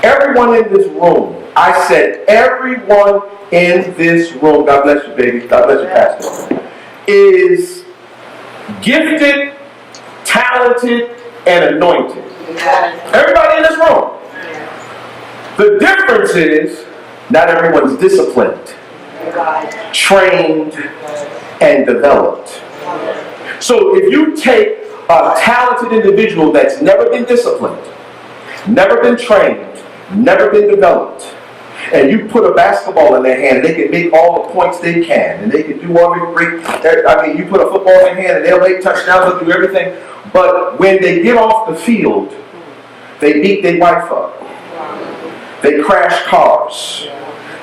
Everyone in this room, I said everyone in this room, God bless you, baby, God bless you, Pastor, is gifted, talented, and anointed. Everybody in this room. The difference is not everyone's disciplined, trained, and developed. So if you take a talented individual that's never been disciplined, never been trained, never been developed, and you put a basketball in their hand and they can make all the points they can, and they can do all the great, you put a football in their hand and they'll make touchdowns, they'll do everything, but when they get off the field, they beat their wife up. They crash cars.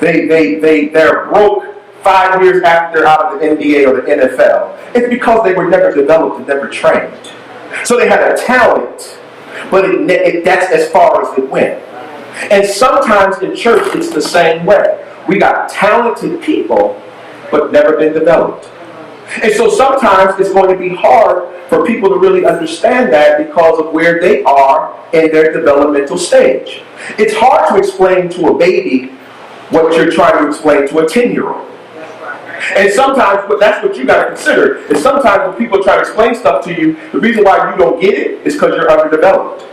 They're broke 5 years after they're out of the NBA or the NFL. It's because they were never developed and never trained. So they had a talent, but that's as far as it went. And sometimes in church it's the same way. We got talented people, but never been developed. And so sometimes it's going to be hard for people to really understand that because of where they are in their developmental stage. It's hard to explain to a baby what you're trying to explain to a 10-year-old. And sometimes that's what you got to consider. Is sometimes when people try to explain stuff to you, the reason why you don't get it is because you're underdeveloped.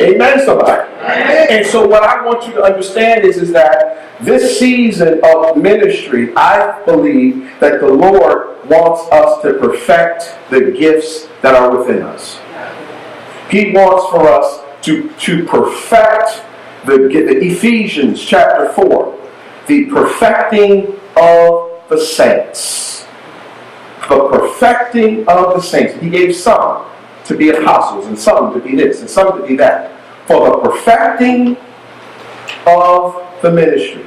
Amen, somebody. Amen. And so what I want you to understand is that this season of ministry, I believe that the Lord wants us to perfect the gifts that are within us. He wants for us to perfect the Ephesians chapter 4, the perfecting of the saints. The perfecting of the saints. He gave some to be apostles, and some to be this, and some to be that. For the perfecting of the ministry.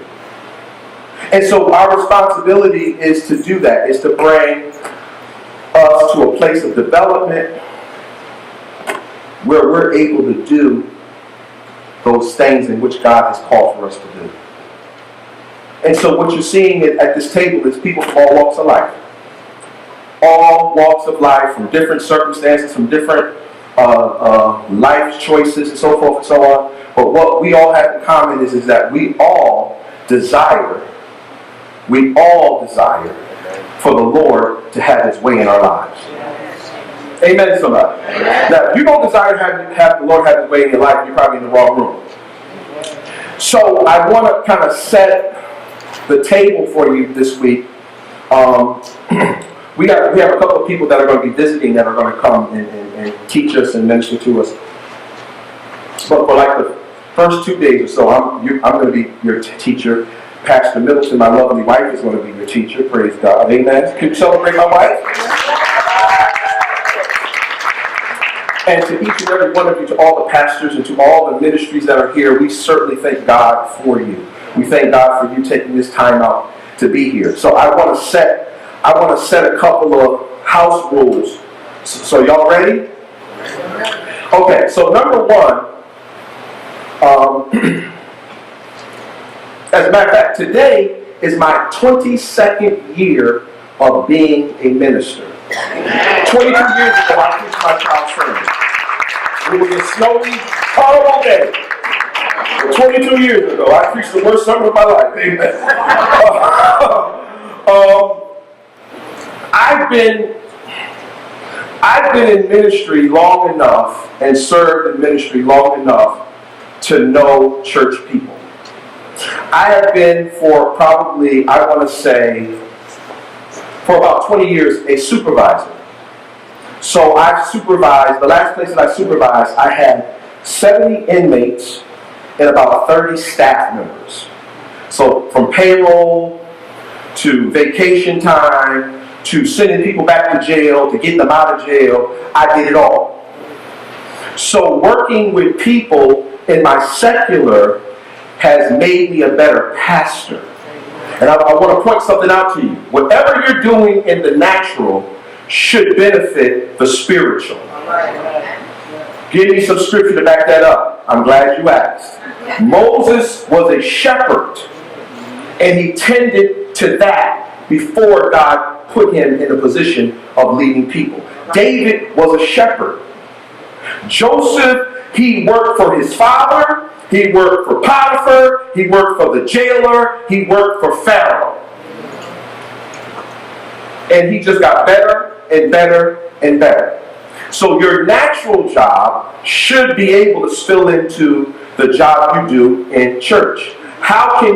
And so our responsibility is to do that, is to bring us to a place of development where we're able to do those things in which God has called for us to do. And so what you're seeing at this table is people from all walks of life. All walks of life, from different circumstances, from different life choices, and so forth and so on. But what we all have in common is that we all desire for the Lord to have His way in our lives. Amen, somebody. Now, if you don't desire to have the Lord have His way in your life, you're probably in the wrong room. So I want to kind of set the table for you this week. We have a couple of people that are going to be visiting that are going to come and teach us and minister to us. But for like the first 2 days or so, I'm going to be your teacher. Pastor Middleton, my lovely wife, is going to be your teacher. Praise God. Amen. Can you celebrate my wife? And to each and every one of you, to all the pastors and to all the ministries that are here, we certainly thank God for you. We thank God for you taking this time out to be here. So I want to set a couple of house rules. So y'all ready? Okay, so number one, as a matter of fact, today is my 22nd year of being a minister. 22 years ago, I preached my child's sermon. It was a snowy, horrible day. 22 years ago, I preached the worst sermon of my life. Amen. I've been in ministry long enough and served in ministry long enough to know church people. I have been for probably, I want to say, for about 20 years, a supervisor. So I've supervised, the last place that I supervised, I had 70 inmates and about 30 staff members. So from payroll to vacation time to sending people back to jail, to getting them out of jail, I did it all. So working with people in my secular has made me a better pastor. And I want to point something out to you. Whatever you're doing in the natural should benefit the spiritual. Give me some scripture to back that up. I'm glad you asked. Moses was a shepherd, and he tended to that before God put him in a position of leading people. David was a shepherd. Joseph He worked for his father. He worked for Potiphar. He worked for the jailer. He worked for Pharaoh. And he just got better and better and better. So your natural job should be able to spill into the job you do in church. How can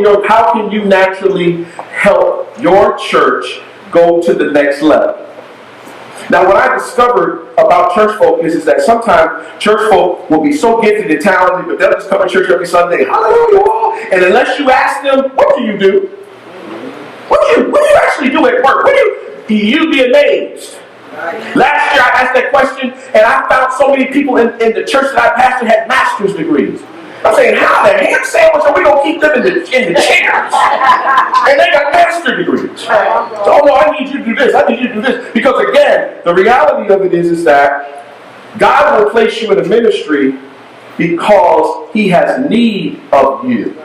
you naturally help your church go to the next level? Now, what I discovered about church folk is that sometimes church folk will be so gifted and talented, but they'll just come to church every Sunday, hallelujah, and unless you ask them, what do you do? What do you actually do at work? You'd be amazed. Last year I asked that question, and I found so many people in the church that I pastored had master's degrees. I'm saying, how the ham sandwich are we going to keep them in the chairs? And they got master degrees. Oh no, I need you to do this. I need you to do this. Because again, the reality of it is that God will place you in a ministry because he has need of you.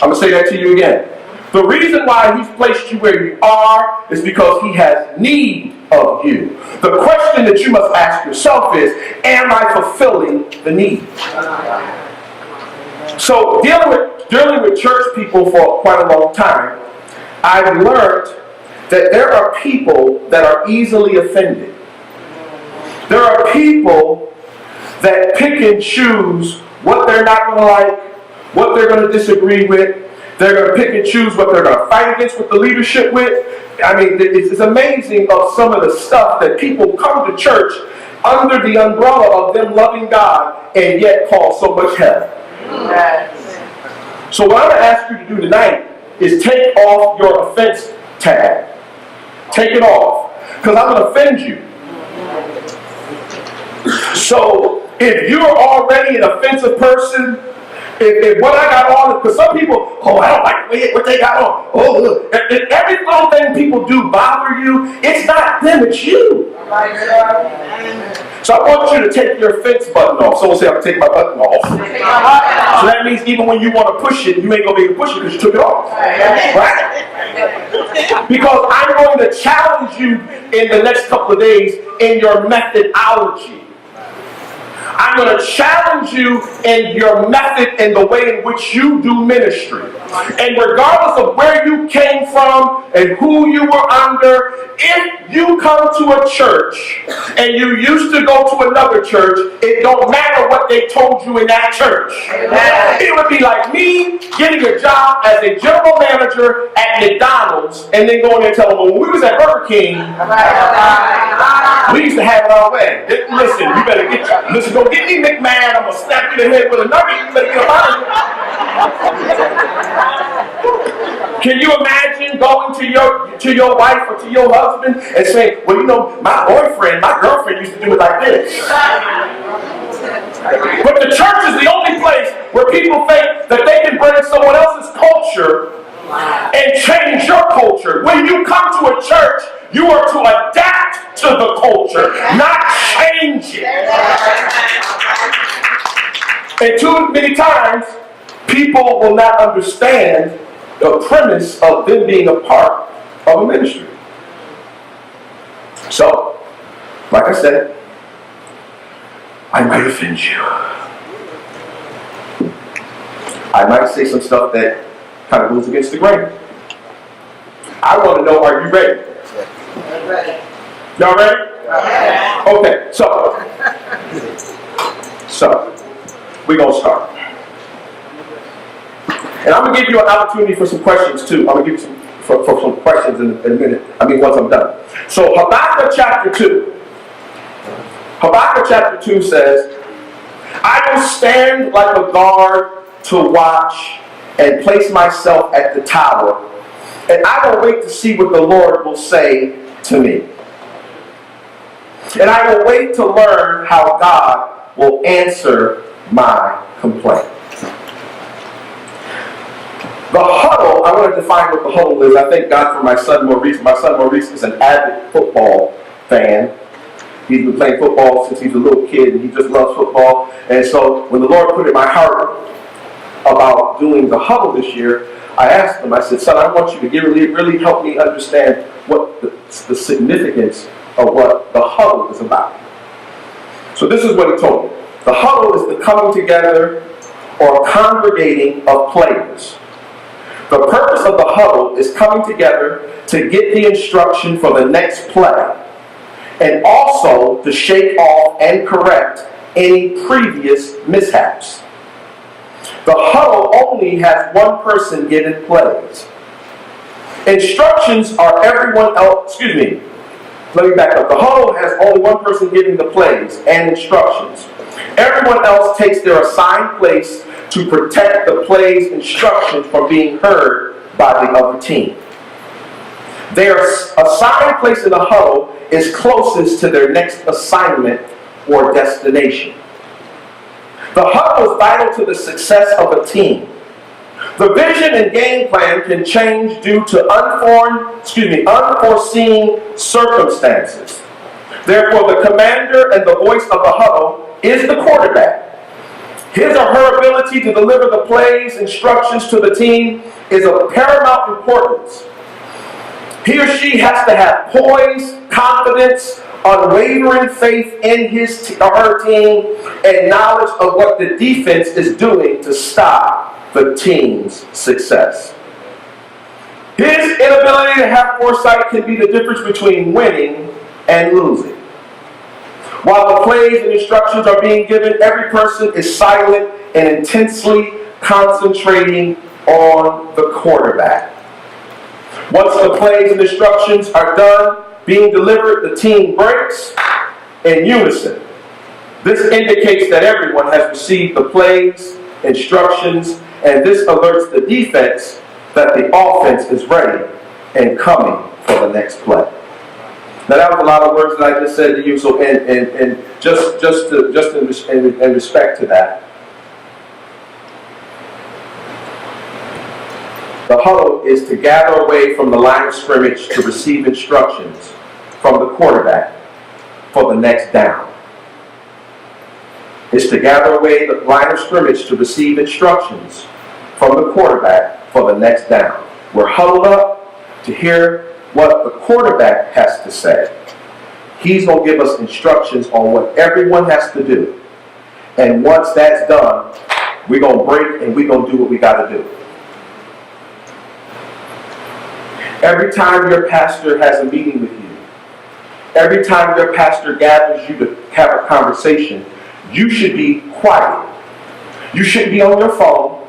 I'm going to say that to you again. The reason why he's placed you where you are is because he has need of you. The question that you must ask yourself is, am I fulfilling the need? So dealing with church people for quite a long time, I've learned that there are people that are easily offended. There are people that pick and choose what they're not going to like, what they're going to disagree with. They're going to pick and choose what they're going to fight against with the leadership with. I mean, it's amazing of some of the stuff that people come to church under the umbrella of them loving God and yet cause so much hell. Yes. So what I'm going to ask you to do tonight is take off your offense tag. Take it off. Because I'm going to offend you. So if you're already an offensive person, if what I got on, because some people, oh, I don't like what they got on. Oh, look. If every little thing people do bother you, it's not them, it's you. So I want you to take your offense button off. Someone say, I'm going to take my button off. So that means even when you want to push it, you ain't going to be able to push it because you took it off. Right? Because I'm going to challenge you in the next couple of days in your methodology. I'm going to challenge you in your method and the way in which you do ministry. And regardless of where you came from and who you were under, if you come to a church and you used to go to another church, it don't matter what they told you in that church. It would be like me getting a job as a general manager at McDonald's and then going there and telling them, when we was at Burger King, we used to have it our way. Listen, you better don't get me McMahon, I'm going to snap you in the head with a nugget, you better get up out of here. Can you imagine going to your wife or to your husband and saying, well, you know, my girlfriend used to do it like this. But the church is the only place where people think that they can bring someone else's culture and change your culture. When you come to a church, you are to adapt to the culture, not change it. And too many times, people will not understand the premise of them being a part of a ministry. So, like I said, I might offend you. I might say some stuff that kind of goes against the grain. I want to know, are you ready? Y'all ready? Okay, so we're going to start. And I'm going to give you an opportunity for some questions too. I'm going to give you some questions in a minute. Once I'm done. So Habakkuk chapter 2. Habakkuk chapter 2 says, I will stand like a guard to watch and place myself at the tower, and I will wait to see what the Lord will say to me. And I will wait to learn how God will answer my complaint. The huddle, I want to define what the huddle is. I thank God for my son Maurice. My son Maurice is an avid football fan. He's been playing football since he's a little kid, and he just loves football. And so when the Lord put in my heart about doing the huddle this year, I asked him, I said, son, I want you to really help me understand what the significance of what the huddle is about. So this is what he told me. The huddle is the coming together or congregating of players. The purpose of the huddle is coming together to get the instruction for the next play, and also to shake off and correct any previous mishaps. The huddle only has one person giving plays. Instructions are everyone else, let me back up. The huddle has only one person giving the plays and instructions. Everyone else takes their assigned place to protect the play's instructions from being heard by the other team. Their assigned place in the huddle is closest to their next assignment or destination. The huddle is vital to the success of a team. The vision and game plan can change due to unforeseen circumstances. Therefore, the commander and the voice of the huddle is the quarterback. His or her ability to deliver the plays, instructions to the team is of paramount importance. He or she has to have poise, confidence, unwavering faith in his or her team, and knowledge of what the defense is doing to stop the team's success. His inability to have foresight can be the difference between winning and losing. While the plays and instructions are being given, every person is silent and intensely concentrating on the quarterback. Once the plays and instructions are done being delivered, the team breaks in unison. This indicates that everyone has received the plays, instructions, and this alerts the defense that the offense is ready and coming for the next play. Now that was a lot of words that I just said to you. So, and just in respect to that, the huddle is to gather away from the line of scrimmage to receive instructions from the quarterback for the next down. It's to gather away the line of scrimmage to receive instructions from the quarterback for the next down. We're huddled up to hear what the quarterback has to say. He's going to give us instructions on what everyone has to do. And once that's done, we're going to break and we're going to do what we got to do. Every time your pastor has a meeting with you, every time your pastor gathers you to have a conversation, you should be quiet. You shouldn't be on your phone.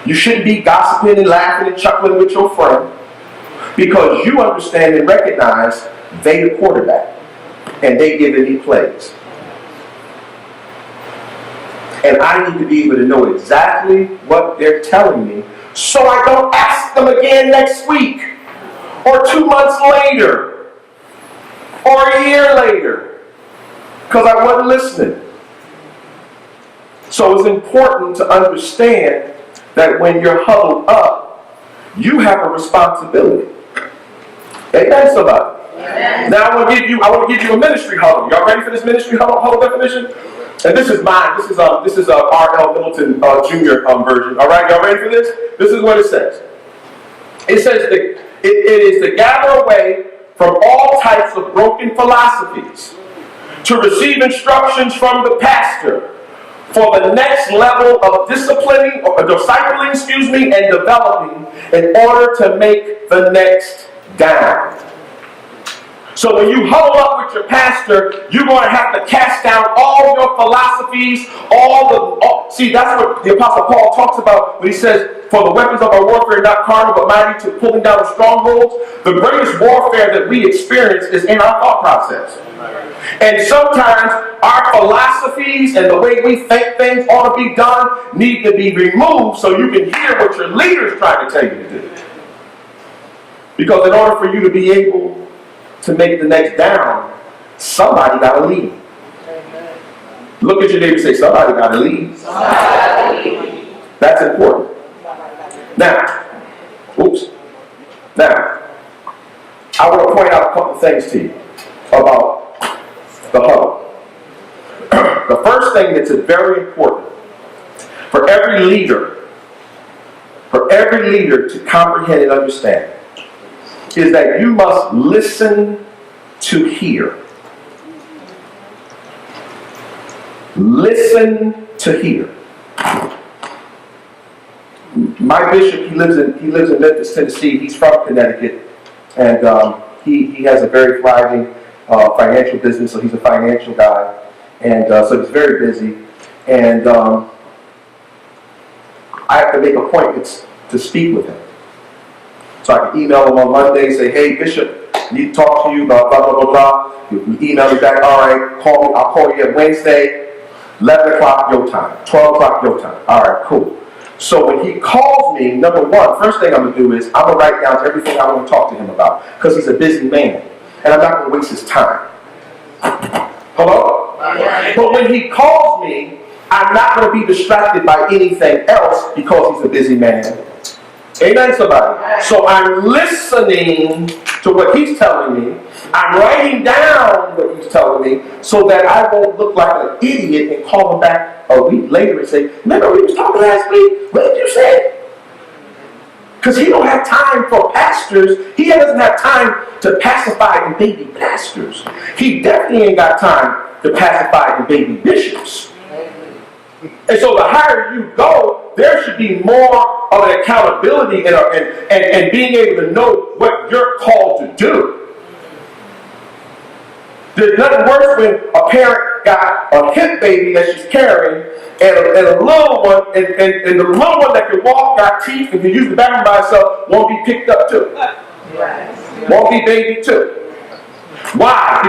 You shouldn't be gossiping and laughing and chuckling with your friend, because you understand and recognize they the quarterback and they giving me plays. And I need to be able to know exactly what they're telling me so I don't ask them again next week or 2 months later or a year later because I wasn't listening. So it's important to understand that when you're huddled up, you have a responsibility. Amen, somebody. Amen. Now I want to give you a ministry huddle. Y'all ready for this ministry huddle definition? And this is mine. This is R.L. Middleton Jr. Version. All right, y'all ready for this? This is what it says. It says that it is to gather away from all types of broken philosophies, to receive instructions from the pastor for the next level of disciplining and developing in order to make the next down. So when you huddle up with your pastor, you're going to have to cast down all your philosophies, see, that's what the Apostle Paul talks about when he says, for the weapons of our warfare are not carnal, but mighty to pulling down strongholds. The greatest warfare that we experience is in our thought process. And sometimes our philosophies and the way we think things ought to be done need to be removed so you can hear what your leader is trying to tell you to do. Because in order for you to be able to make the next down, somebody got to lead. Look at your neighbor and say, somebody got to lead. That's important. Now, I want to point out a couple things to you about the huddle. The first thing that's very important for every leader to comprehend and understand is that you must listen to hear. Listen to hear. My bishop, he lives in Memphis, Tennessee. He's from Connecticut, and he has a very thriving financial business. So he's a financial guy, and so he's very busy. And I have to make appointments to speak with him. So I can email him on Monday, say, "Hey, Bishop, I need to talk to you about blah blah blah blah." You email me back. All right, call me. I'll call you at Wednesday, 11 o'clock your time, 12 o'clock your time. All right, cool. So when he calls me, number one, first thing I'm going to do is I'm going to write down everything I want to talk to him about, because he's a busy man, and I'm not going to waste his time. Hello? But when he calls me, I'm not going to be distracted by anything else because he's a busy man. Amen, somebody? So I'm listening to what he's telling me. I'm writing down what he's telling me so that I won't look like an idiot and call him back a week later and say, "Remember we was talking last week? What did you say?" Because he don't have time for pastors. He doesn't have time to pacify and baby pastors. He definitely ain't got time to pacify and baby bishops. And so the higher you go, there should be more of an accountability and being able to know what you're called to do. There's nothing worse when a parent got a hip baby that she's carrying and a little one, and the little one that can walk, got teeth, and can use the bathroom by itself, won't be picked up too. Won't be baby too. Why?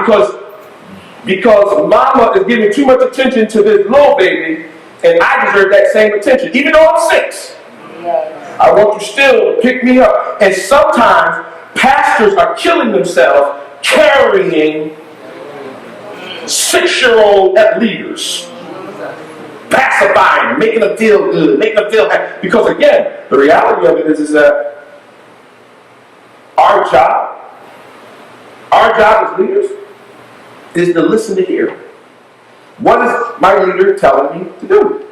Because mama is giving too much attention to this little baby, and I deserve that same attention. Even though I'm 6, I want you still to pick me up. And sometimes pastors are killing themselves carrying 6-year-old leaders, pacifying them, making them feel good, making them feel happy. Because again, the reality of it is that our job as leaders is to listen to hear. What is my leader telling me to do?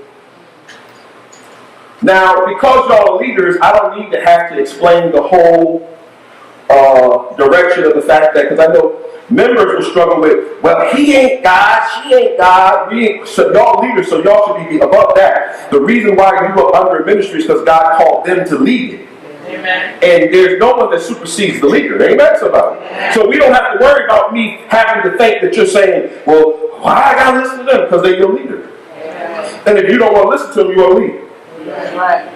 Now, because y'all are leaders, I don't need to have to explain the whole direction of the fact that, because I know members will struggle with, well, he ain't God, she ain't God, so y'all leaders, so y'all should be above that. The reason why you are under a ministry is because God called them to lead it. Amen. And there's no one that supersedes the leader. Amen, somebody? Amen. So we don't have to worry about me having to think that you're saying, well, why I got to listen to them? Because they're your leader. Amen. And if you don't want to listen to them, you won't lead. That's right.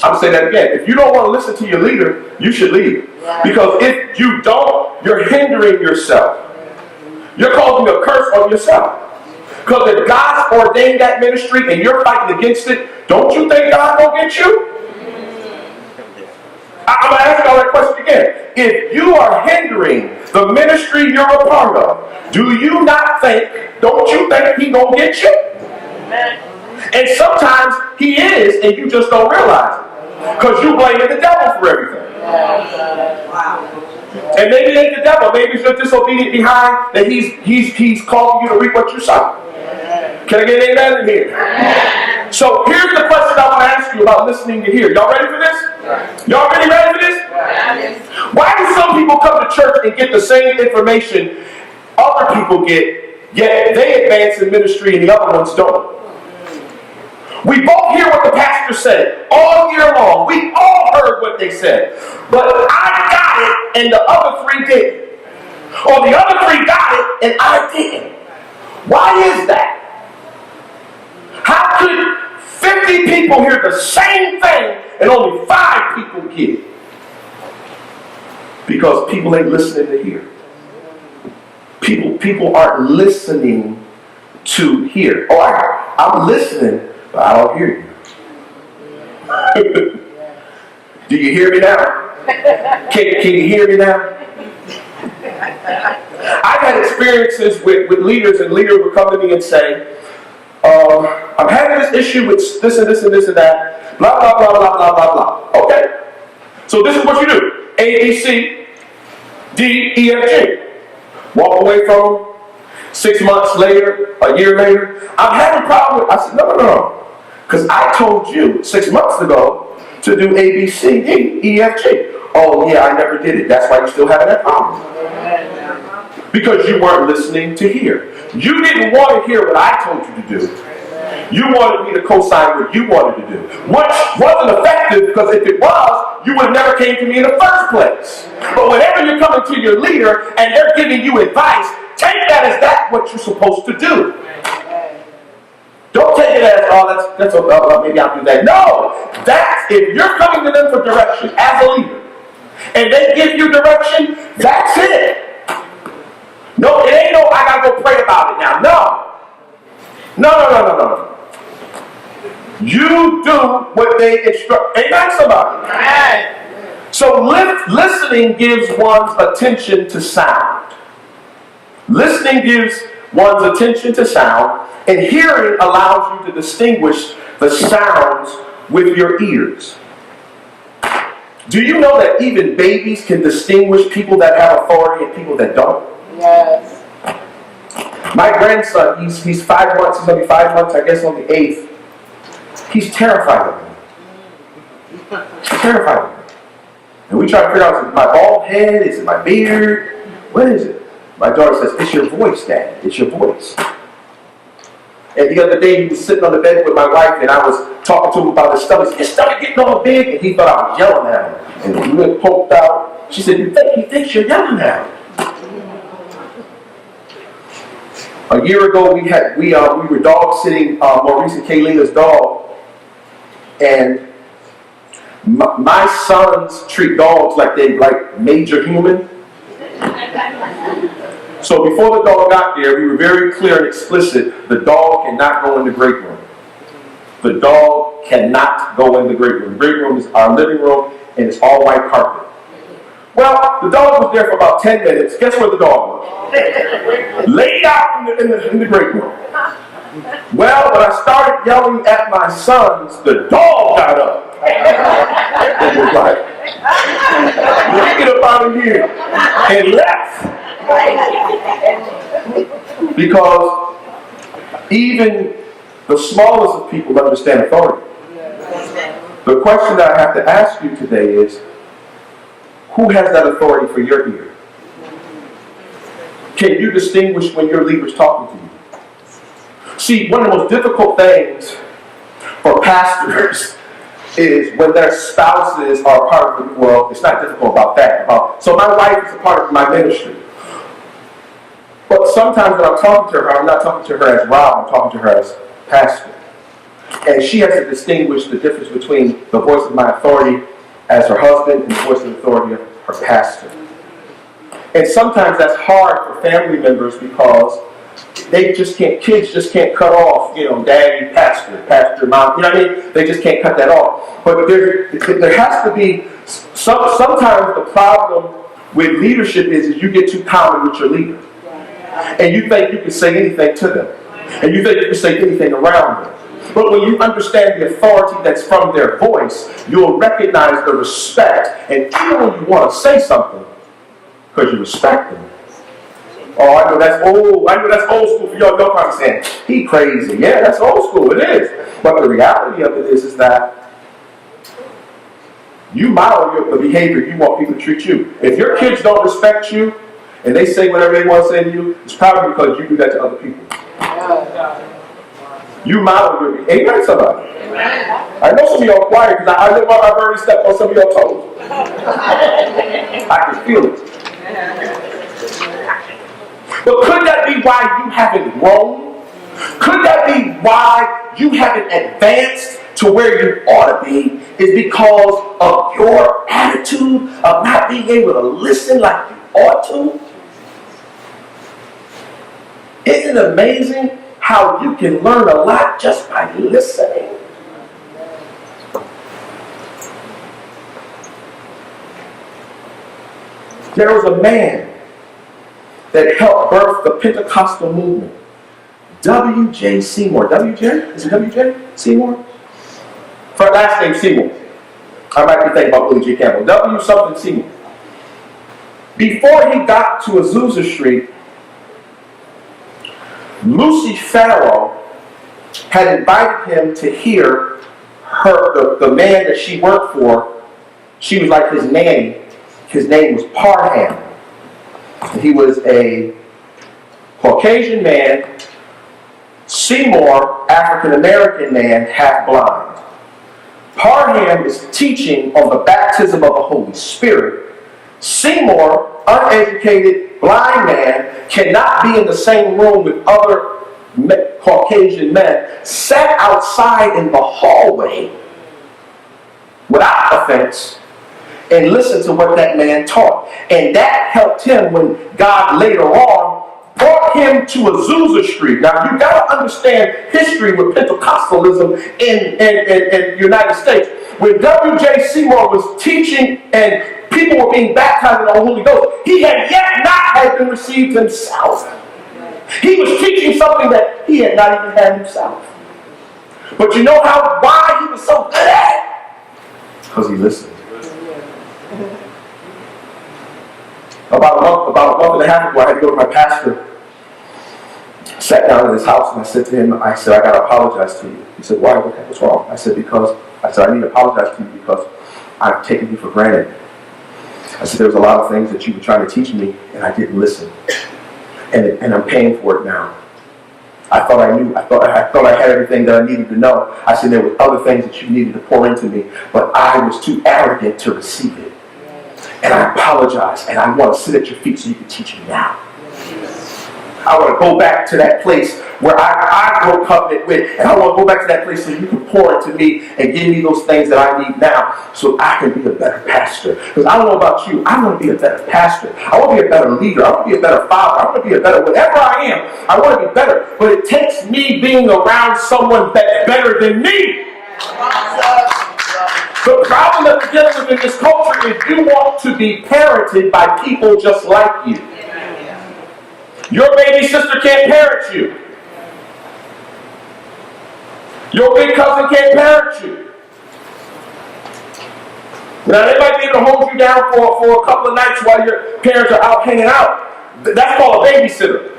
I'm going to say that again. If you don't want to listen to your leader, you should leave. Because if you don't, you're hindering yourself. You're causing a curse on yourself. Because if God ordained that ministry and you're fighting against it, don't you think God will get you? I'm going to ask y'all that question again. If you are hindering the ministry you're a part of, don't you think He's going to get you? And sometimes He is, and you just don't realize it. Because you blaming the devil for everything. And maybe it ain't the devil. Maybe it's your disobedient behind that he's calling you to reap what you sow. Can I get an amen in here? So here's the question I want to ask you about listening to hear. Y'all ready for this? Y'all ready for this? Why do some people come to church and get the same information other people get, yet they advance in ministry and the other ones don't? We both hear what the pastor said all year long. We all heard what they said. But I got it and the other 3 didn't. Or the other 3 got it and I didn't. Why is that? How could 50 people hear the same thing and only 5 people get it? Because people ain't listening to hear. People aren't listening to hear. Oh, I'm listening, but I don't hear you. Do you hear me now? Can you hear me now? I've had experiences with leaders, and leaders would come to me and say, I'm having this issue with this and this and this and that, blah, blah, blah, blah, blah, blah, blah. Okay. So this is what you do. A, B, C, D, E, F, G. Walk away from them. 6 months later, a year later, I'm having a problem with, I said, no. Because I told you 6 months ago to do A, B, C, D, E, F, G. Oh, yeah, I never did it. That's why you're still having that problem. because you weren't listening to hear. You didn't want to hear what I told you to do. You wanted me to co-sign what you wanted to do, which wasn't effective, because if it was, you would have never came to me in the first place. But whenever you're coming to your leader and they're giving you advice, take that as that's what you're supposed to do. Don't take it as, maybe I'll do that. No, that's, if you're coming to them for direction as a leader, and they give you direction, that's it. No, it ain't no, I gotta go pray about it now. No. You do what they instruct. Amen, somebody. So listening gives one's attention to sound. Listening gives one's attention to sound, and hearing allows you to distinguish the sounds with your ears. Do you know that even babies can distinguish people that have authority and people that don't? Yes. My grandson, he's 5 months, he's going to be 5 months, I guess, on the 8th. He's terrified of me. He's terrified of me. And we try to figure out, is it my bald head? Is it my beard? What is it? My daughter says, it's your voice, Dad. It's your voice. And the other day, he was sitting on the bed with my wife, and I was talking to him about his stomach. He said, his stomach getting all big, and he thought I was yelling at him. And he went poked out. She said, he thinks you're yelling at him. A year ago, we were dog sitting Maurice and Kaylina's dog, and my sons treat dogs like they like major human. So before the dog got there, we were very clear and explicit: the dog cannot go in the great room. The dog cannot go in the great room. The great room is our living room, and it's all white carpet. Well, the dog was there for about 10 minutes. Guess where the dog was? Laid out in the great room. Well, when I started yelling at my sons, the dog got up. It was like, get up out of here, and left. Because even the smallest of people understand authority. The question that I have to ask you today is, who has that authority for your ear? Can you distinguish when your leader is talking to you? See, one of the most difficult things for pastors is when their spouses are part of the, well, it's not difficult about that. So my wife is a part of my ministry. But sometimes when I'm talking to her, I'm not talking to her as Rob, I'm talking to her as pastor. And she has to distinguish the difference between the voice of my authority as her husband and the voice of authority of her pastor. And sometimes that's hard for family members because kids just can't cut off, daddy, pastor, mom, what I mean? They just can't cut that off. But there has to be, sometimes the problem with leadership is you get too common with your leader. And you think you can say anything to them. And you think you can say anything around them. But when you understand the authority that's from their voice, you'll recognize the respect. And even when you want to say something, because you respect them. Oh, I know that's old school for y'all. Don't understand. He crazy. Yeah, that's old school. It is. But the reality of it is that you model the behavior you want people to treat you. If your kids don't respect you and they say whatever they want to say to you, it's probably because you do that to other people. You model your behavior. Amen, somebody. I know some of y'all quiet because I know I've already stepped on some of y'all toes. I can feel it. But could that be why you haven't grown? Could that be why you haven't advanced to where you ought to be? Is because of your attitude of not being able to listen like you ought to? Isn't it amazing how you can learn a lot just by listening? There was a man that helped birth the Pentecostal movement. W.J. Seymour. W.J.? Is it W.J. Seymour? For last name Seymour. I might be thinking about Willie J. Campbell. W. something Seymour. Before he got to Azusa Street, Lucy Farrow had invited him to hear the man that she worked for. She was like his nanny. His name was Parham. He was a Caucasian man, Seymour, African-American man, half blind. Parham is teaching on the baptism of the Holy Spirit. Seymour, uneducated, blind man, cannot be in the same room with other Caucasian men, sat outside in the hallway without offense and listened to what that man taught. And that helped him when God later on brought him to Azusa Street. Now, you got to understand history with Pentecostalism in the United States. When W.J. Seymour was teaching and people were being baptized in the Holy Ghost, he had yet not had been received himself. He was teaching something that he had not even had himself. But you know why he was so good at it? Because he listened. About a month and a half ago, I had to go to my pastor. I sat down in his house and I said to him, I said, I got to apologize to you. He said, why? What's wrong? I said, I need to apologize to you because I've taken you for granted. I said, there was a lot of things that you were trying to teach me and I didn't listen. And I'm paying for it now. I thought I knew. I thought I had everything that I needed to know. I said there were other things that you needed to pour into me, but I was too arrogant to receive it. And I apologize, and I want to sit at your feet so you can teach me now. I want to go back to that place where I broke covenant with, and I want to go back to that place so you can pour into me and give me those things that I need now so I can be a better pastor. Because I don't know about you, I want to be a better pastor. I want to be a better leader. I want to be a better father. I want to be a better whatever I am. I want to be better. But it takes me being around someone that's better than me. The problem that we're dealing with in this culture is you want to be parented by people just like you. Your baby sister can't parent you. Your big cousin can't parent you. Now, they might be able to hold you down for a couple of nights while your parents are out hanging out. That's called a babysitter.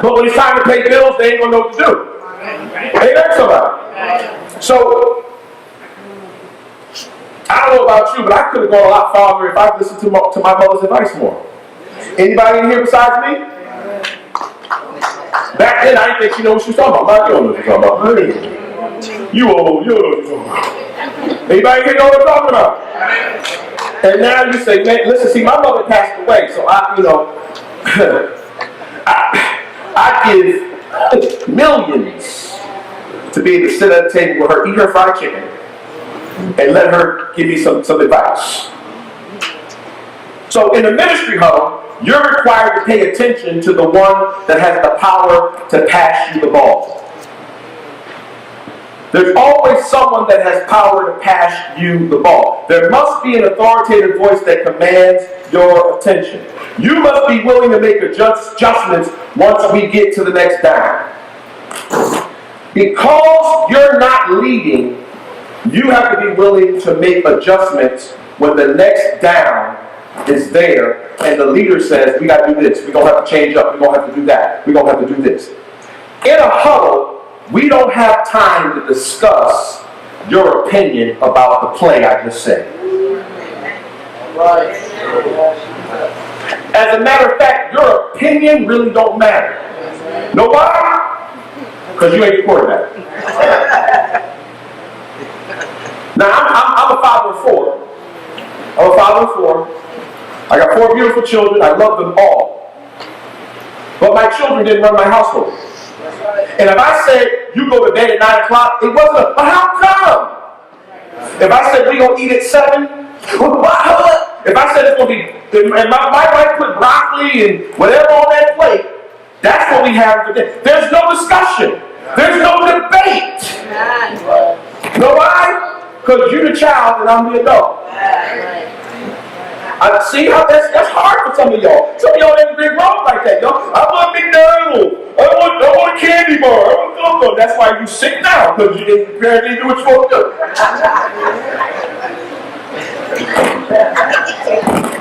But when it's time to pay bills, they ain't going to know what to do. Ain't that somebody? So, I don't know about you, but I could have gone a lot farther if I listened to my mother's advice more. Anybody in here besides me? Back then, I didn't think she knew what she was talking about. You don't know what you're talking about. You old, you don't know what you're talking about. Anybody here know what I'm talking about? And now you say, man, listen, see, my mother passed away, so I give millions to be able to sit at a table with her, eat her fried chicken, and let her give me some advice. So in the ministry huddle, you're required to pay attention to the one that has the power to pass you the ball. There's always someone that has power to pass you the ball. There must be an authoritative voice that commands your attention. You must be willing to make adjustments once we get to the next down. Because you're not leading, you have to be willing to make adjustments when the next down is there and the leader says, we got to do this. We're going to have to change up. We're going to have to do that. We're going to have to do this. In a huddle, we don't have time to discuss your opinion about the play I just said. As a matter of fact, your opinion really don't matter. Know why? Because you ain't the quarterback. Now, I'm a father of four. I'm a father of four. I got 4 beautiful children. I love them all. But my children didn't run my household. And if I said, you go to bed at 9 o'clock, it wasn't how come? If I said, we're going to eat at 7, if I said it's going to be, and my wife put broccoli and whatever on that plate, that's what we have today. There's no discussion. There's no debate. You know why? Because you're the child and I'm the adult. I see how that's hard for some of y'all. Some of y'all didn't been wrong like that, y'all. I want McDonald's. I want a candy bar. I want go. That's why you sit down, because you didn't apparently do what you're supposed to do.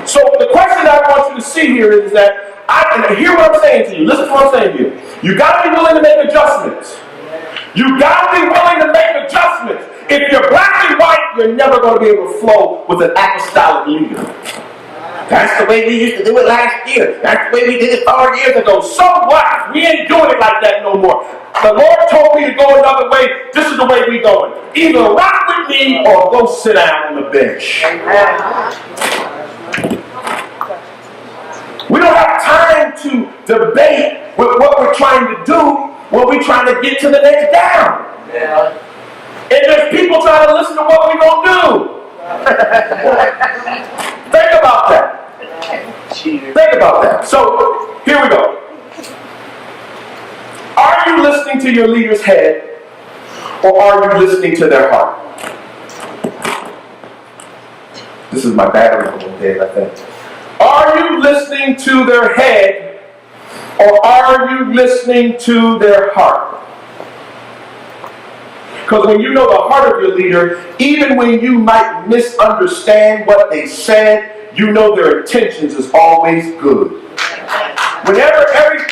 So the question I want you to see here is that and hear what I'm saying to you. Listen to what I'm saying to you. You got to be willing to make adjustments. You got to be willing to make adjustments. If you're black and white, you're never going to be able to flow with an apostolic leader. That's the way we used to do it last year. That's the way we did it 4 years ago. So what? We ain't doing it like that no more. The Lord told me to go another way. This is the way we going. Either rock with me or go sit down on the bench. We don't have time to debate with what we're trying to do when we're trying to get to the next down. And there's people trying to listen to what we're going to do. Think about that. Think about that. So, here we go. Are you listening to your leader's head or are you listening to their heart? This is my battery going dead, I think. Are you listening to their head or are you listening to their heart? Because when you know the heart of your leader, even when you might misunderstand what they said, you know their intentions is always good.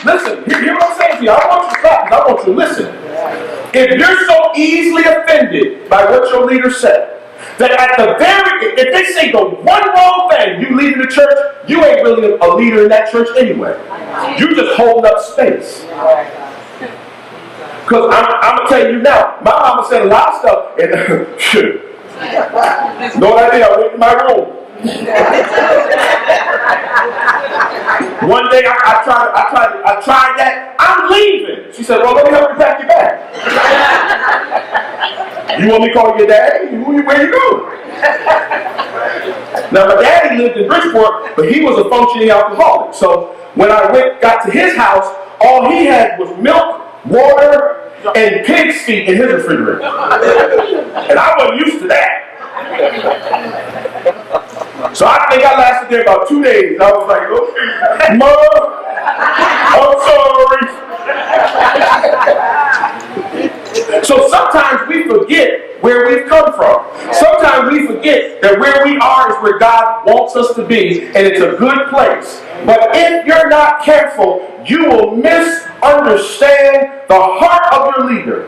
Listen, hear what I'm saying to you. I want you to stop because I want you to listen. If you're so easily offended by what your leader said, that if they say the one wrong thing, you leaving the church, you ain't really a leader in that church anyway. You just holding up space. Because I'm going to tell you now, my mama said a lot of stuff, and know what I did? I went to my room. One day I tried that. I'm leaving. She said, well, let me help you pack your bag. You want me to call your daddy? Where you going? Now, my daddy lived in Bridgeport, but he was a functioning alcoholic. So when I got to his house, all he had was milk, water, and pig's feet in his refrigerator. And I wasn't used to that. So I think I lasted there about 2 days. I was like, okay, Mom, I'm sorry. So sometimes we forget where we've come from. Sometimes we forget that where we are is where God wants us to be, and it's a good place. But if you're not careful, you will misunderstand the heart of your leader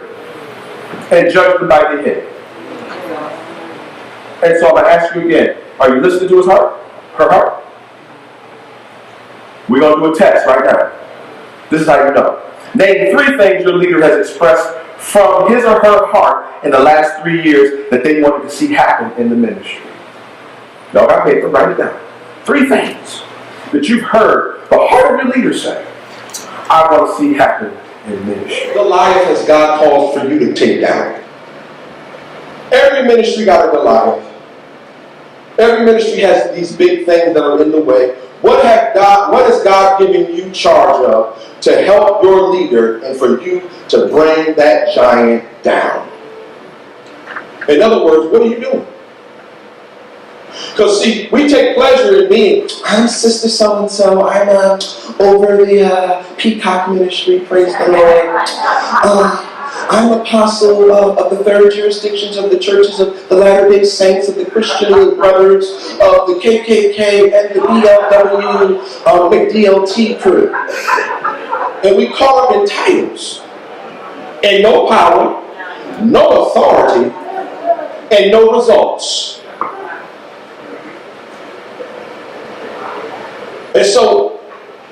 and judge them by the head. And so I'm going to ask you again, are you listening to his heart? Her heart? We're going to do a test right now. This is how you know. Name 3 things your leader has expressed from his or her heart in the last 3 years that they wanted to see happen in the ministry. Y'all got paper, write it down. 3 things that you've heard the heart of your leader say, I want to see happen in ministry. Goliath has God calls for you to take down. Every ministry got a Goliath. Every ministry has these big things that are in the way. What is God giving you charge of to help your leader and for you to bring that giant down? In other words, what are you doing? Because see, we take pleasure in being, I'm Sister So-and-so, I'm over the Peacock Ministry, praise the Lord. I'm apostle of the 3rd jurisdictions of the churches of the Latter-day Saints, of the Christian Brothers, of the KKK, and the BLW, McDLT crew. And we call them in titles. And no power, no authority, and no results. And so,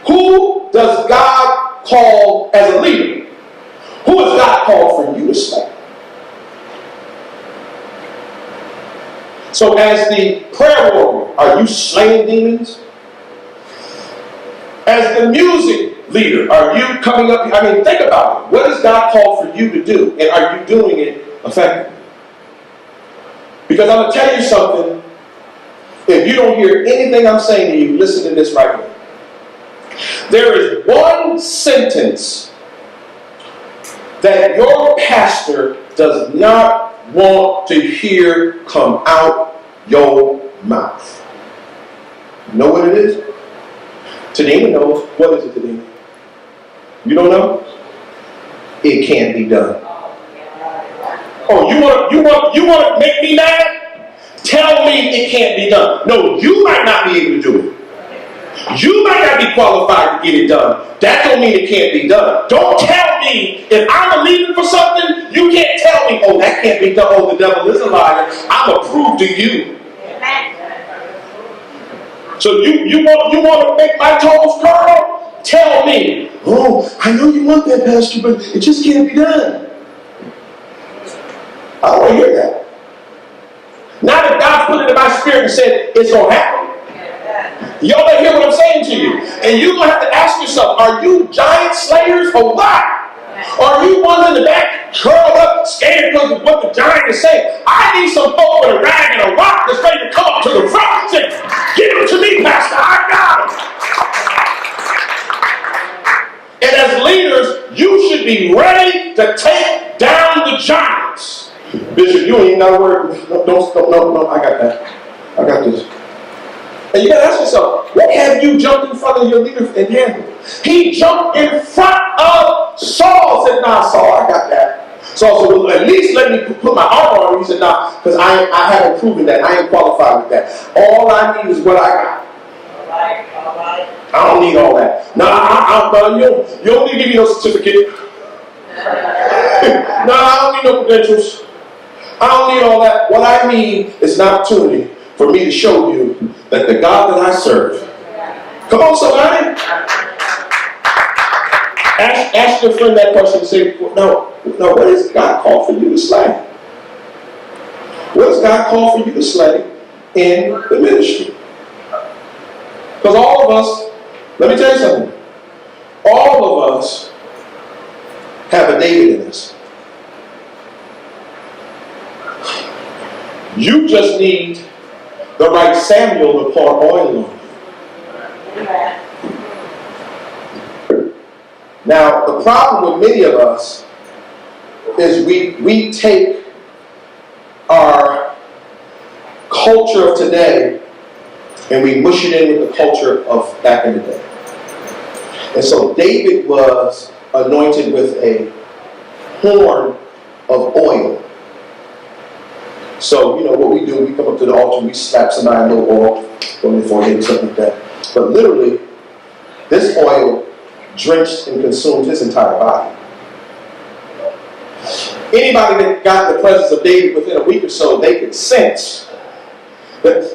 who does God call as a leader? Who has God called for you to slay? So as the prayer warrior, are you slaying demons? As the music leader, are you coming up? I mean, think about it. What has God called for you to do? And are you doing it effectively? Because I'm going to tell you something. If you don't hear anything I'm saying to you, listen to this right here. There is one sentence that your pastor does not want to hear come out your mouth. You know what it is? Tadina knows. What is it, Tadina? You don't know? It can't be done. Oh, you want to make me mad? Tell me it can't be done. No, you might not be able to do it. You might not be qualified to get it done. That don't mean it can't be done. Don't tell me if I'm believing for something, you can't tell me, oh, that can't be done. Oh, the devil is a liar. I'm approved to you. So you want to make my toes curl? Tell me. Oh, I know you want that, Pastor, but it just can't be done. I don't want to hear that. Now that God's put it in my spirit and said it's going to happen. Y'all better hear what I'm saying to you. And you're going to have to ask yourself, are you giant slayers or what? Or are you ones in the back, curled up, scared because of what the giant is saying? I need some folk with a rag and a rock that's ready to come up to the front and say, give them to me, Pastor, I got them. And as leaders, you should be ready to take down the giants. Bishop, you ain't got to worry. No, I got that. I got this. And you got to ask yourself, what have you jumped in front of your leader and handled? He jumped in front of Saul. Said, nah, Saul, I got that. Saul said, well, at least let me put my arm on him. He said, nah, because I haven't proven that. I ain't qualified with that. All I need is what I got. All right. I don't need all that. You don't need to give me no certificate. No, I don't need no credentials. I don't need all that. What I need is an opportunity for me to show you that the God that I serve. Come on, somebody. Ask your friend that question and say, no, what does God call for you to slay? What does God call for you to slay in the ministry? Because all of us, let me tell you something. All of us have a David in us. You just need the right Samuel to pour oil on you. Now, the problem with many of us is we take our culture of today and we mush it in with the culture of back in the day. And so David was anointed with a horn of oil. So, what we do, we come up to the altar, we slap somebody a little oil on their forehead, something like that. But literally, this oil drenched and consumed his entire body. Anybody that got the presence of David within a week or so, they could sense that.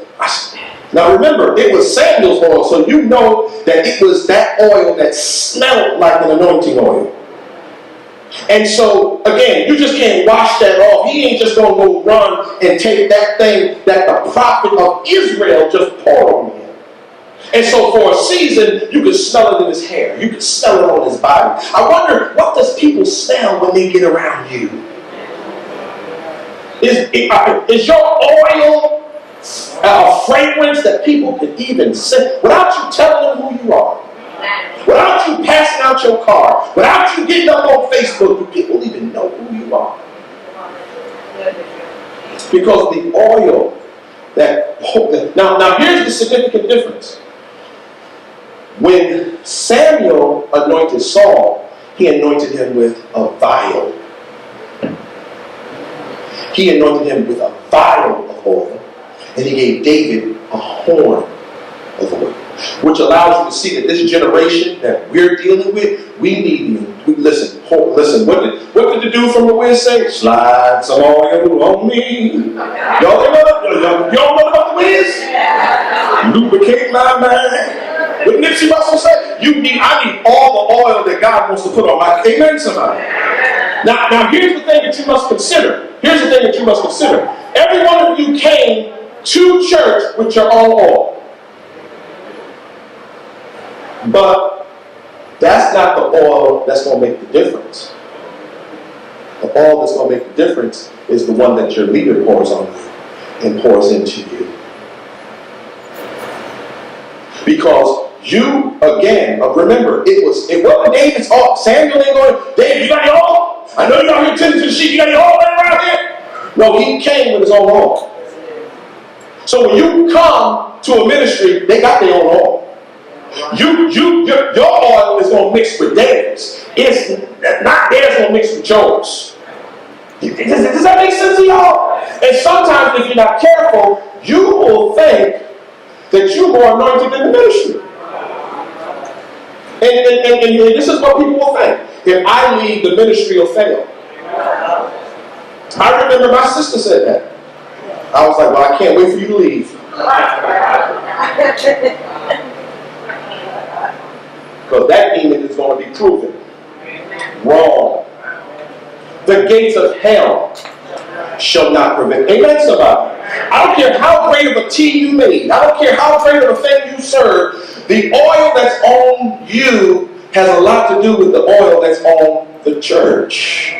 Now remember, it was Samuel's oil, so you know that it was that oil that smelled like an anointing oil. And so, again, you just can't wash that off. He ain't just going to go run and take that thing that the prophet of Israel just poured on him. And so for a season, you could smell it in his hair. You could smell it on his body. I wonder, what does people smell when they get around you? Is your oil a fragrance that people can even sense without you telling them who you are? Without you passing out your card, without you getting up on Facebook, do people even know who you are? Because the oil now here's the significant difference. When Samuel anointed Saul, he anointed him with a vial. He anointed him with a vial of oil, and he gave David a horn of oil. Which allows you to see that this generation that we're dealing with, we need you. Listen, what did the dude from the Wiz say? Slide some oil on me. Y'all know about the Wiz? Lubricate my mind. What Nipsey Russell said? I need all the oil that God wants to put on my. Amen, somebody. Now here's the thing that you must consider. Every one of you came to church with your own oil. But that's not the oil that's going to make the difference. The oil that's going to make the difference is the one that your leader pours on you and pours into you. Because you, again, remember, it wasn't David's oil. Samuel ain't going, David, you got your oil? I know you're out here tending to the sheep. You got your oil right around here? No, he came with his own oil. So when you come to a ministry, they got their own oil. Your oil is going to mix with theirs. It's not theirs going to mix with yours. Does that make sense to y'all? And sometimes if you're not careful, you will think that you're more anointed than the ministry. And this is what people will think. If I leave, the ministry will fail. I remember my sister said that. I was like, well, I can't wait for you to leave. Because that demon is going to be proven wrong. The gates of hell shall not prevail. Amen, somebody. I don't care how great of a tea you made. I don't care how great of a thing you serve. The oil that's on you has a lot to do with the oil that's on the church.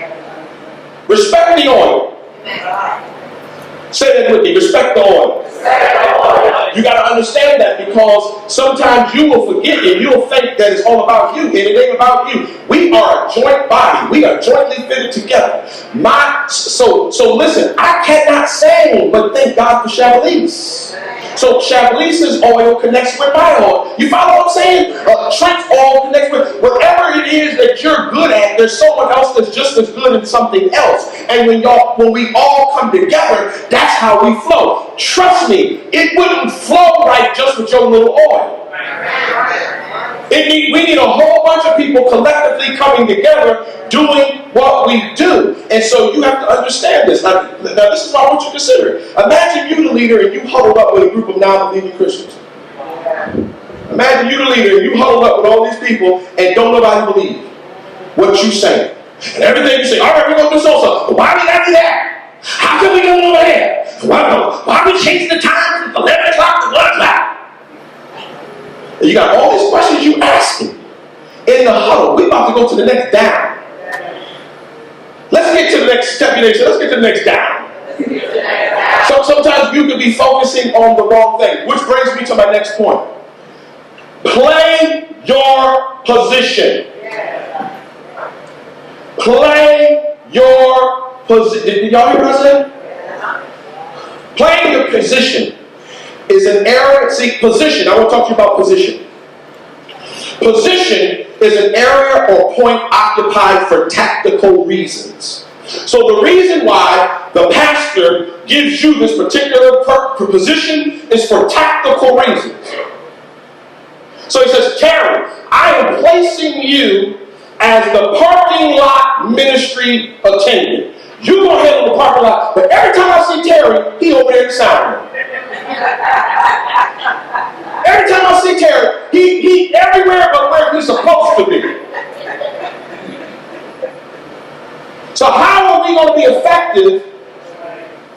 Respect the oil. Say that with me. Respect the oil. You got to understand that, because sometimes you will forget and you'll think that it's all about you, and it ain't about you. We are a joint body. We are jointly fitted together. So listen, I cannot sing but thank God for Chablis. So Chablis's oil connects with my oil. You follow what I'm saying? Trent's oil connects with whatever it is that you're good at. There's someone else that's just as good at something else. And when we all come together, that's how we flow. Trust me, it wouldn't flow right just with your little oil. We need a whole bunch of people collectively coming together doing what we do. And so you have to understand this. Now this is what I want you to consider. Imagine you the leader and you huddled up with a group of non-believing Christians. Imagine you the leader and you huddled up with all these people and don't nobody believe what you say. And everything you say, all right, we're going to do so. Why did I do that? How can we go over there? Why are we changing the time from 11 o'clock to 1 o'clock? And you got all these questions you asking in the huddle. We're about to go to the next down. Let's get to the next step. Let's get to the next down. So sometimes you could be focusing on the wrong thing, which brings me to my next point. Play your position. Play your position. Did y'all hear what I said? Playing your position is an area. See, position. I want to talk to you about position. Position is an area or point occupied for tactical reasons. So the reason why the pastor gives you this particular position is for tactical reasons. So he says, Terry, I am placing you as the parking lot ministry attendant. You're going to handle the parking lot. But every time I see Terry, he over there sounding. Every time I see Terry, he everywhere but where he's supposed to be. So how are we going to be effective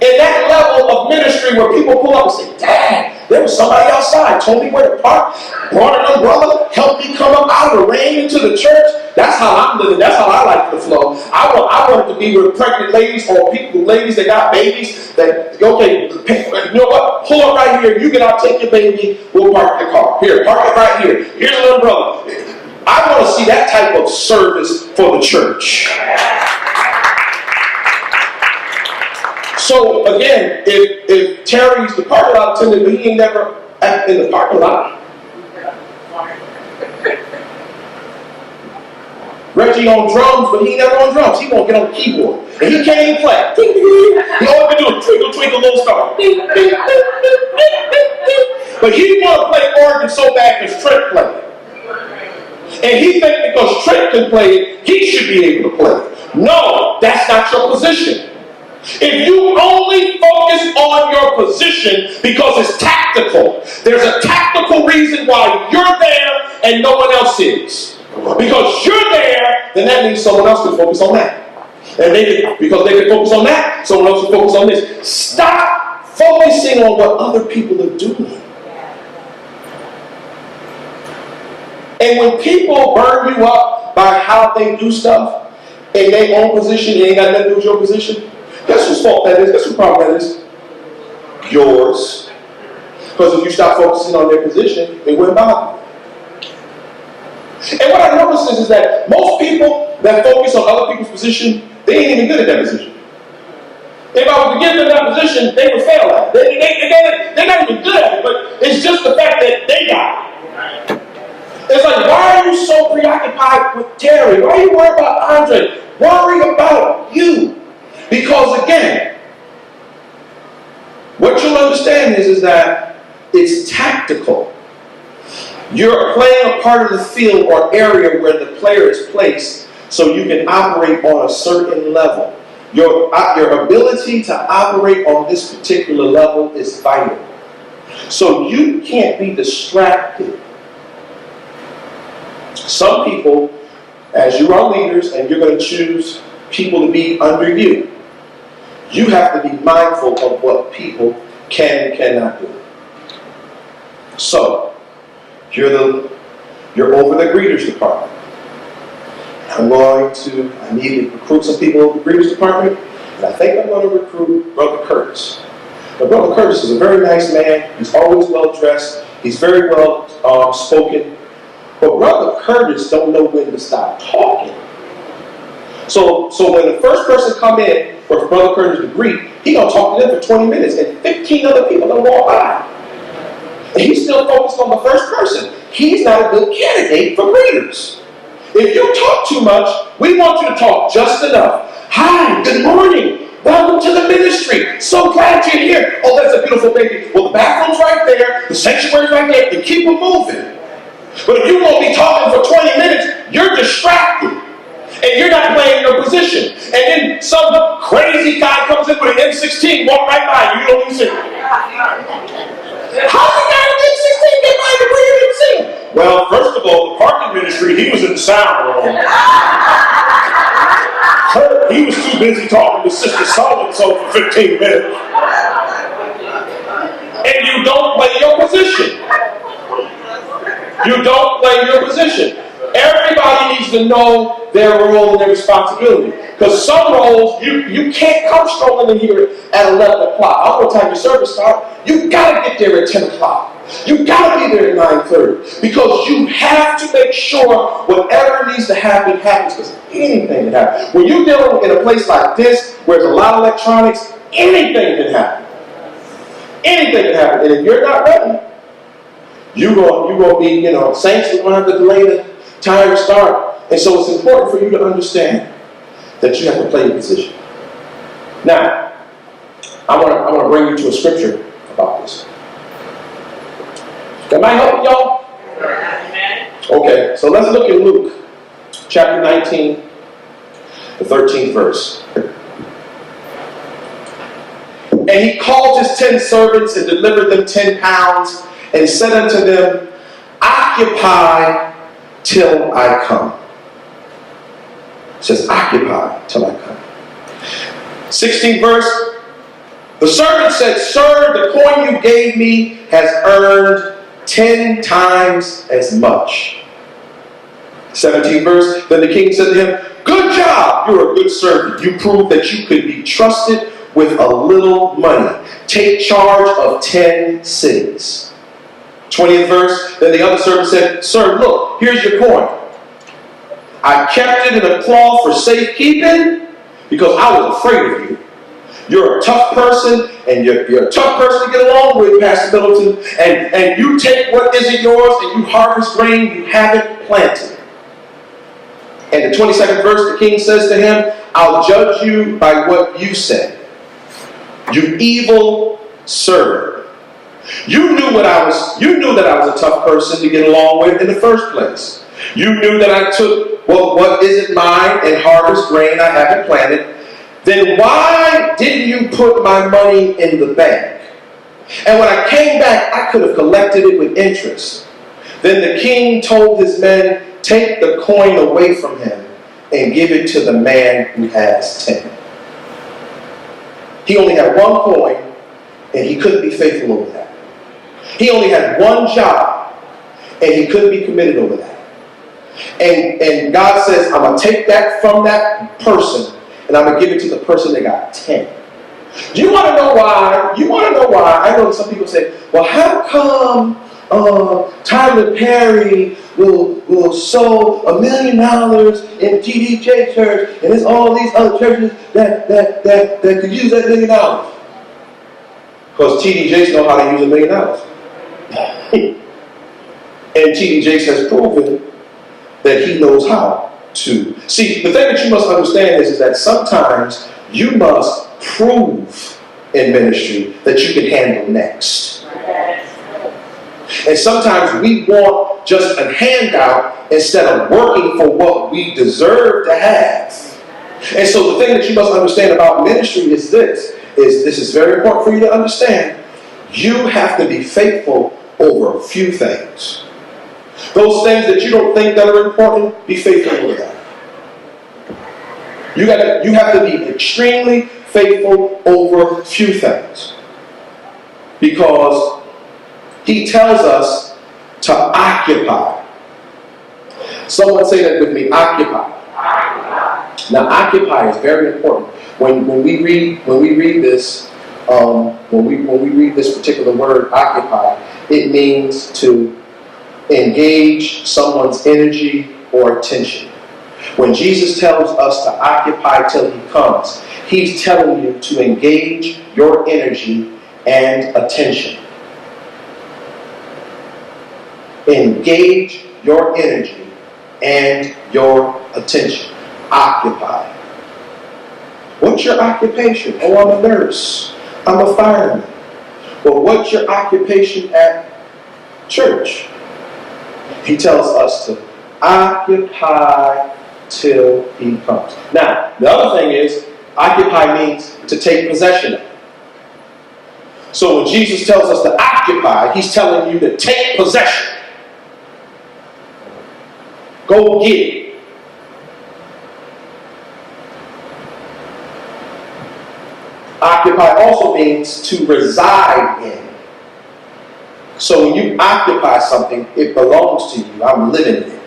in that level of ministry where people pull up and say, Dad, there was somebody outside, told me where to park, brought an umbrella, helped me come up out of the rain into the church. That's how I'm living. That's how I like to flow. I want it to be with pregnant ladies or ladies that got babies that, okay, you know what? Pull up right here. You get out, take your baby. We'll park the car. Here, park it right here. Here's an umbrella. I want to see that type of service for the church. So again, if Terry's the parking lot attendant, but he ain't never in the parking lot. Reggie on drums, but he ain't never on drums. He won't get on the keyboard. And he can't even play. He all he can do is twinkle, twinkle, little star. But he want to play organ so bad because Trent played. And he thinks because Trent can play it, he should be able to play it. No, that's not your position. If you only focus on your position because it's tactical, there's a tactical reason why you're there and no one else is. Because you're there, then that means someone else can focus on that. And because they can focus on that, someone else can focus on this. Stop focusing on what other people are doing. And when people burn you up by how they do stuff in their own position, it ain't got nothing to do with your position. Guess whose fault that is? Guess whose problem that is? Yours. Because if you stop focusing on their position, it wouldn't bother you. And what I noticed is that most people that focus on other people's position, they ain't even good at that position. If I were to give them that position, they would fail at it. They're not even good at it, but it's just the fact that they got it. It's like, why are you so preoccupied with Terry? Why are you worried about Andre? Worry about you. Because again, what you'll understand is that it's tactical. You're playing a part of the field or area where the player is placed so you can operate on a certain level. Your ability to operate on this particular level is vital. So you can't be distracted. Some people, as you are leaders and you're going to choose people to be under you, you have to be mindful of what people can and cannot do. So, you're over the greeters department. I need to recruit some people in the greeters department, and I think I'm going to recruit Brother Curtis. Now, Brother Curtis is a very nice man. He's always well dressed. He's very well spoken. But Brother Curtis don't know when to stop talking. So when the first person come in for Brother Curtis to greet, he gonna talk to them for 20 minutes, and 15 other people gonna walk by. And he's still focused on the first person. He's not a good candidate for greeters. If you talk too much, we want you to talk just enough. Hi, good morning. Welcome to the ministry. So glad you're here. Oh, that's a beautiful baby. Well, the bathroom's right there. The sanctuary's right there. And keep them moving. But if you're going to be talking for 20 minutes, you're distracted. And you're not playing your position. And then some crazy guy comes in with an M16, walk right by you. You don't even see him. How did the guy with an M16 get by you where you didn't see him? Well, first of all, the parking ministry, he was in the sound room. He was too busy talking to Sister So-and-so for 15 minutes. And you don't play your position. You don't play your position. Everybody needs to know their role and their responsibility. Because some roles, you can't come strolling in here at 11 o'clock. I don't know what time your service starts. You got to get there at 10 o'clock. You got to be there at 9:30. Because you have to make sure whatever needs to happen happens. Because anything can happen. When you're dealing in a place like this, where there's a lot of electronics, anything can happen. Anything can happen. And if you're not ready, you're going to be, saints are going to have to delay the time to start. And so it's important for you to understand that you have to play your position. Now, I want to bring you to a scripture about this. That might help y'all? Okay, so let's look at Luke chapter 19, the 13th verse. And he called his 10 servants and delivered them 10 pounds and said unto them, occupy till I come. It says, occupy till I come. 16th verse. The servant said, sir, the coin you gave me has earned 10 times as much. 17th verse. Then the king said to him, good job, you're a good servant. You proved that you could be trusted with a little money. Take charge of 10 cities. 20th verse. Then the other servant said, sir, look, here's your coin. I kept it in a cloth for safekeeping because I was afraid of you. You're a tough person, and you're a tough person to get along with, Pastor Middleton. And you take what isn't yours and you harvest grain you haven't planted. And the 22nd verse, the king says to him, I'll judge you by what you say. You evil servant. You knew that I was a tough person to get along with in the first place. You knew that I took what isn't mine and harvest grain I haven't planted. Then why didn't you put my money in the bank? And when I came back, I could have collected it with interest. Then the king told his men, take the coin away from him and give it to the man who has 10. He only had one coin, and he couldn't be faithful over that. He only had one job, and he couldn't be committed over that. And God says, I'm going to take that from that person, and I'm going to give it to the person that got 10. Do you want to know why? I know some people say, well, how come Tyler Perry will sow $1 million in TDJ church, and there's all these other churches that could use that $1 million? Because TD Jakes know how to use $1 million. And TD Jakes has proven that he knows how to. See, the thing that you must understand is that sometimes you must prove in ministry that you can handle next. And sometimes we want just a handout instead of working for what we deserve to have. And so the thing that you must understand about ministry is this is very important for you to understand. You have to be faithful over a few things. Those things that you don't think that are important, be faithful over that. You have to be extremely faithful over a few things. Because he tells us to occupy. Someone say that with me, occupy. Now, occupy is very important. When we read this, when we read this particular word, occupy, it means to engage someone's energy or attention. When Jesus tells us to occupy till he comes, he's telling you to engage your energy and attention. Engage your energy and your attention. Occupy. What's your occupation? Oh, I'm a nurse. I'm a fireman. Well, what's your occupation at church? He tells us to occupy till he comes. Now, the other thing is, occupy means to take possession of. So when Jesus tells us to occupy, he's telling you to take possession. Go get it. Occupy also means to reside in. So when you occupy something, it belongs to you. I'm living in it.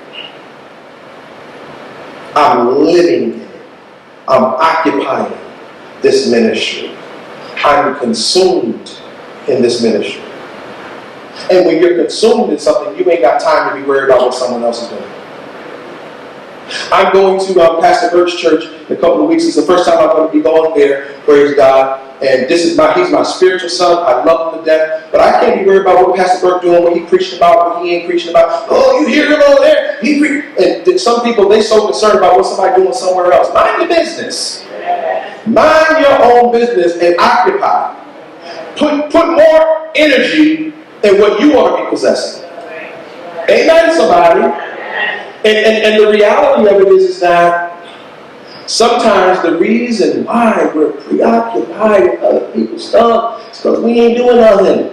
I'm living in it. I'm occupying this ministry. I'm consumed in this ministry. And when you're consumed in something, you ain't got time to be worried about what someone else is doing. I'm going to Pastor Burke's church in a couple of weeks. It's the first time I'm going to be going there, praise God. And he's my spiritual son. I love him to death. But I can't be worried about what Pastor Burke doing, what he preaching about, what he ain't preaching about. Oh, you hear him over there? And some people, they so concerned about what somebody doing somewhere else. Mind your business. Mind your own business and occupy. Put more energy in what you want to be possessing. Amen, somebody. And the reality of it is that sometimes the reason why we're preoccupied with other people's stuff is because we ain't doing nothing.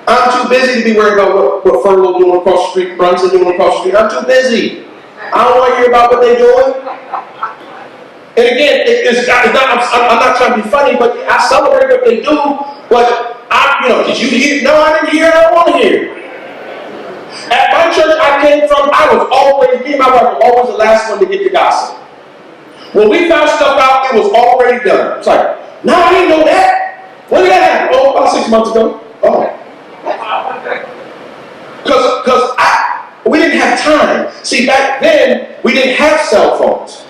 I'm too busy to be worried about what Furlough doing across the street, Brunson doing across the street. I'm too busy. I don't want to hear about what they're doing. And again, I'm not trying to be funny, but I celebrate what they do. But did you hear? No, I didn't hear. I don't want to hear. At my church I came from, me and my wife were always the last one to get the gossip. When we found stuff out, it was already done. It's like, no, I didn't know that. When did that happen? Oh, about 6 months ago. Oh. Because we didn't have time. See, back then, we didn't have cell phones.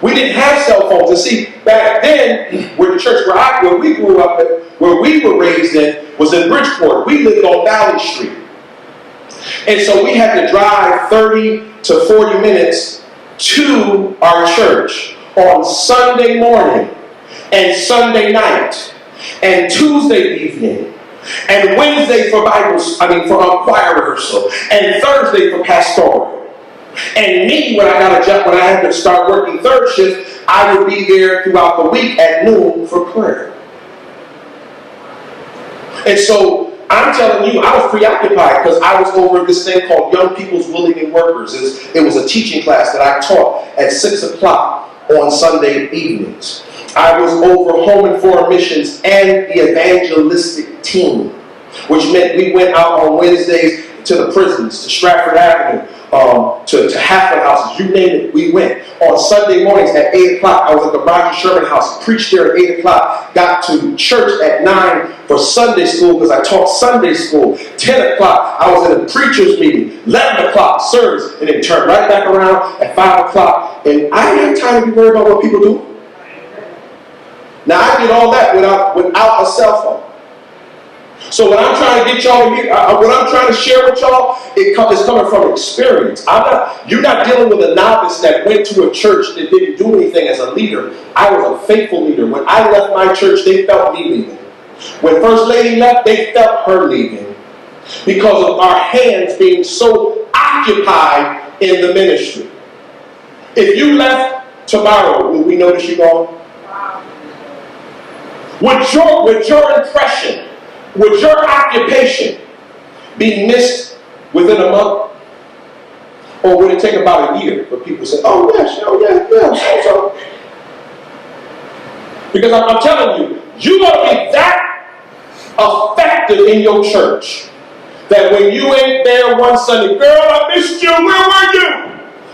We didn't have cell phones. And see, back then, where the church where we grew up, where we were raised in, was in Bridgeport. We lived on Valley Street. And so we had to drive 30 to 40 minutes to our church on Sunday morning and Sunday night and Tuesday evening and Wednesday for choir rehearsal and Thursday for pastoral. And me, when I had to start working third shift, I would be there throughout the week at noon for prayer. And so I'm telling you, I was preoccupied because I was over this thing called Young People's Willing Workers. It was a teaching class that I taught at 6 o'clock on Sunday evenings. I was over Home and Foreign Missions and the evangelistic team, which meant we went out on Wednesdays to the prisons, to Stratford Avenue, to Halfway houses, you name it, we went. On Sunday mornings at 8 o'clock, I was at the Roger Sherman house, preached there at 8 o'clock, got to church at 9 for Sunday school because I taught Sunday school. 10 o'clock, I was in a preacher's meeting. 11 o'clock, service, and then turned right back around at 5 o'clock. And I didn't have time to be worried about what people do. Now, I did all that without a cell phone. So what I'm trying to get y'all to hear, what I'm trying to share with y'all, is coming from experience. You're not dealing with a novice that went to a church that didn't do anything as a leader. I was a faithful leader. When I left my church, they felt me leaving. When First Lady left, they felt her leaving. Because of our hands being so occupied in the ministry. If you left tomorrow, will we notice you gone? Would your impression Would your occupation be missed within a month? Or would it take about a year for people to say, oh yes, oh yeah, so. Because I'm telling you, you're going to be that effective in your church that when you ain't there one Sunday, girl, I missed you, where were you?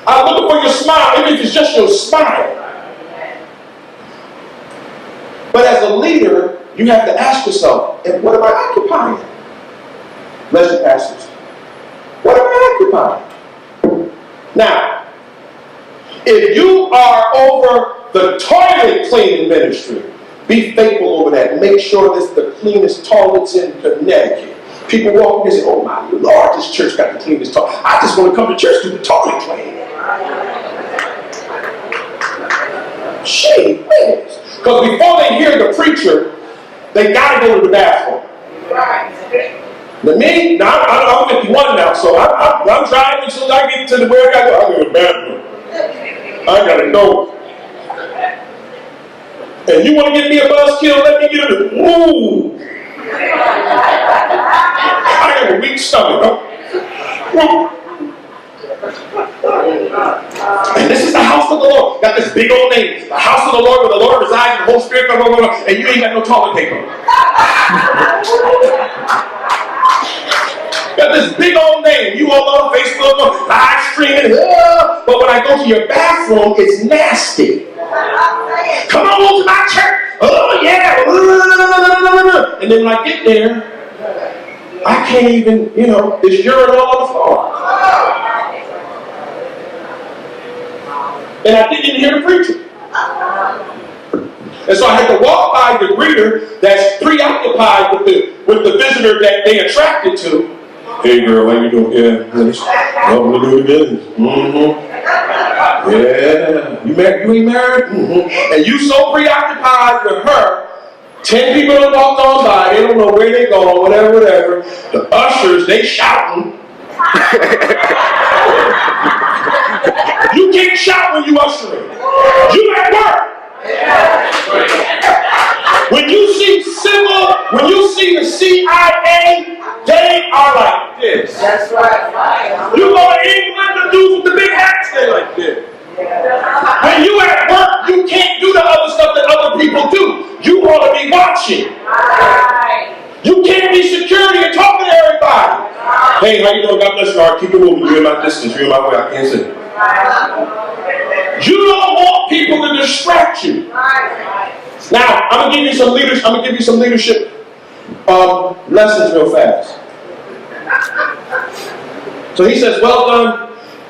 I'm looking for your smile, even if it's just your smile. But as a leader, you have to ask yourself, and what am I occupying? Listen, pastors, what am I occupying? Now, if you are over the toilet cleaning ministry, be faithful over that. Make sure it's the cleanest toilets in Connecticut. People walk in and say, oh my Lord, this church got the cleanest toilet. I just want to come to church to do the toilet cleaning. Shit, man. Because before they hear the preacher, they got to go to the bathroom. Now me, now I'm 51 now, so I'm driving until I get to where I got to go. I go to the bathroom. I got to go. And you want to get me a buzzkill, let me get it. Woo! I have a weak stomach. And this is the house of the Lord. Got this big old name. The house of the Lord where the Lord resides and the Holy Spirit, blah, blah, blah, and you ain't got no toilet paper. Got this big old name. You all on Facebook, live streaming, but when I go to your bathroom, it's nasty. Come on to my church. Oh yeah. And then when I get there, I can't even, there's urine all on the floor. And I didn't even hear the preacher. And so I had to walk by the greeter that's preoccupied with the visitor that they attracted to. Hey girl, how you doing? Yeah, welcome to do the business. Yeah, you ain't married? And you so preoccupied with her, 10 people that walked on by, they don't know where they going, whatever. The ushers, they shouting. You can't shout when you ushering. You at work. When you see the CIA, they are like this. That's right. You go to England, the dudes with the big hats, they like this. When you at work, you can't do the other stuff that other people do. You ought to be watching. You can't be security and talking to everybody. Hey, how you doing? God bless you. All right, keep it moving. You're in my distance. You're in my way. I can't see. You don't want people to distract you. Now, I'm gonna give you some leadership lessons real fast. So he says, well done,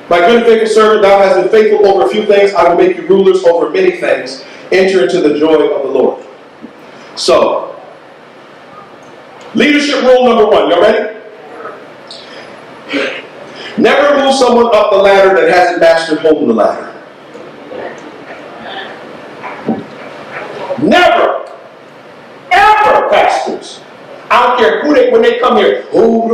my good and faithful servant. Thou hast been faithful over a few things. I will make you rulers over many things. Enter into the joy of the Lord. So, leadership rule number 1. Y'all ready? Never move someone up the ladder that hasn't mastered holding the ladder. Never, ever, pastors. I don't care who when they come here. Oh,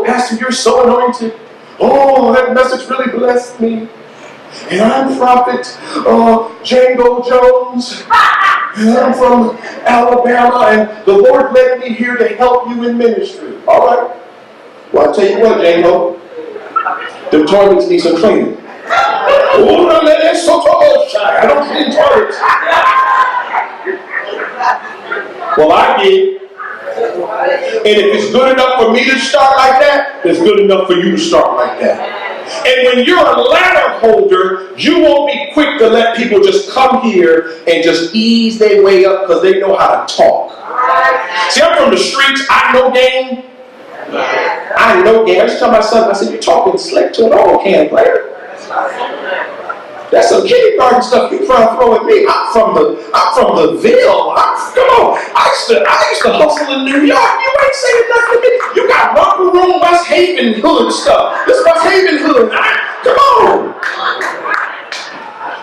pastor, you're so anointed. Oh, that message really blessed me. And I'm prophet Django Jones. And I'm from Alabama, and the Lord led me here to help you in ministry. All right. Well, I'll tell you what, Django. The toilets need some cleaning. Oh, that's so shy. I don't clean toilets. Well, I did. And if it's good enough for me to start like that, it's good enough for you to start like that. And when you're a ladder holder, you won't be quick to let people just come here and just ease their way up because they know how to talk. See, I'm from the streets. I know game. I used to tell my son, I said, you're talking slick to an old can player. That's some kindergarten stuff you trying to throw at me. I'm from the Ville. Come on. I used to hustle in New York. You ain't saying nothing to me. You got Romper Room, West Haven Hood stuff. This West Haven Hood. Come on.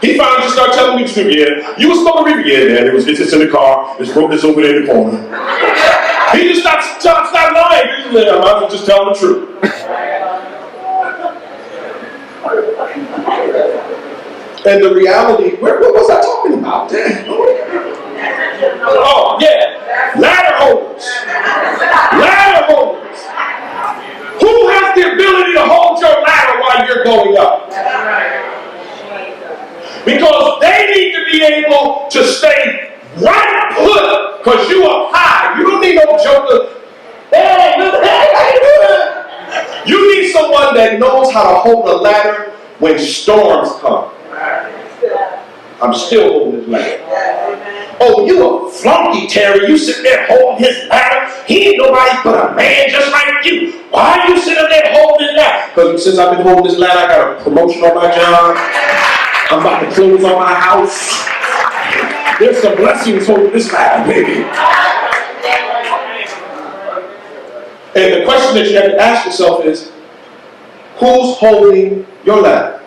He finally just started telling me the truth. Yeah, you was smoking reefer. Yeah, man. It's in the car. It's over there in the corner. He just stopped lying. I was just telling the truth. And the reality, what was I talking about? Oh, yeah. you're going up. Because they need to be able to stay right put because you are high. You don't need no joker. Hey, how you doing? You need someone that knows how to hold a ladder when storms come. I'm still holding this ladder. Oh, you a flunky, Terry. You sit there holding his ladder. He ain't nobody but a man just like you. Why are you sitting there holding this ladder? Because since I've been holding this ladder, I got a promotion on my job. I'm about to close on my house. There's some blessings holding this ladder, baby. And the question that you have to ask yourself is, who's holding your ladder?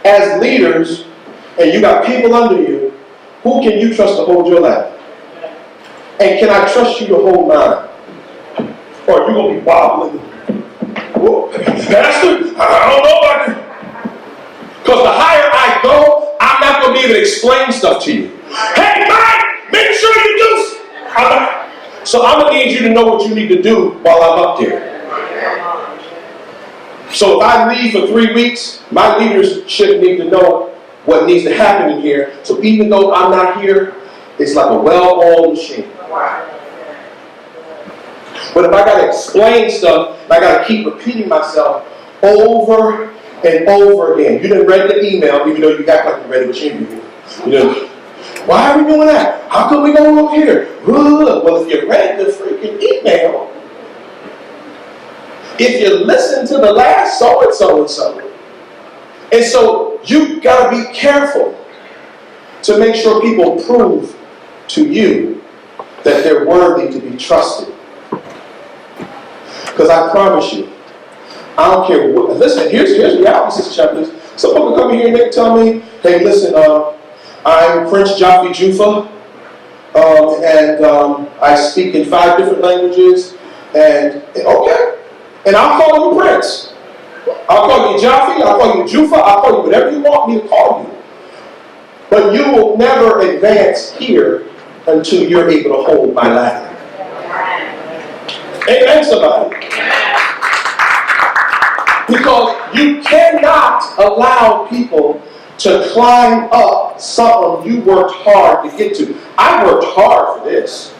As leaders, and you got people under you, who can you trust to hold your ladder? And can I trust you to hold mine? Or are you going to be wobbling? Whoa, Pastor, I don't know about you. Because the higher I go, I'm not going to be able to explain stuff to you. Hey, Mike, make sure you do. So I'm going to need you to know what you need to do while I'm up there. So if I leave for 3 weeks, my leadership need to know what needs to happen in here. So even though I'm not here, it's like a well-oiled machine. But if I got to explain stuff, I got to keep repeating myself over and over again. You done read the email, even though you got like you read it, but you didn't. Why are we doing that? How come we go over here? Well, if you read the freaking email, if you listen to the last so-and-so and so. And so you got to be careful to make sure people prove to you that they're worthy to be trusted. Because I promise you, I don't care what. Listen, here's the reality, Sister Chaplain. Some people come in here and they tell me, hey, listen, I'm Prince Jaffe Jufa, and I speak in 5 different languages, and okay, and I'll call you Prince. I'll call you Jaffe, I'll call you Jufa, I'll call you whatever you want me to call you. But you will never advance here until you're able to hold my ladder. Amen, somebody. Because you cannot allow people to climb up something you worked hard to get to. I worked hard for this.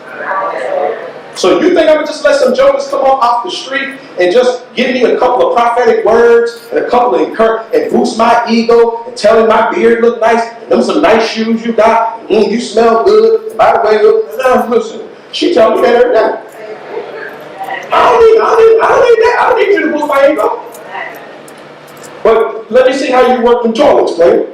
So you think I'm going to just let some jokers come off the street and just give me a couple of prophetic words and a couple of encourage and boost my ego and tell me my beard look nice and them some nice shoes you got, you smell good, and by the way, listen, she tell me that every day. I don't need that. I don't need you to boost my ego. But let me see how you work in toilets, baby.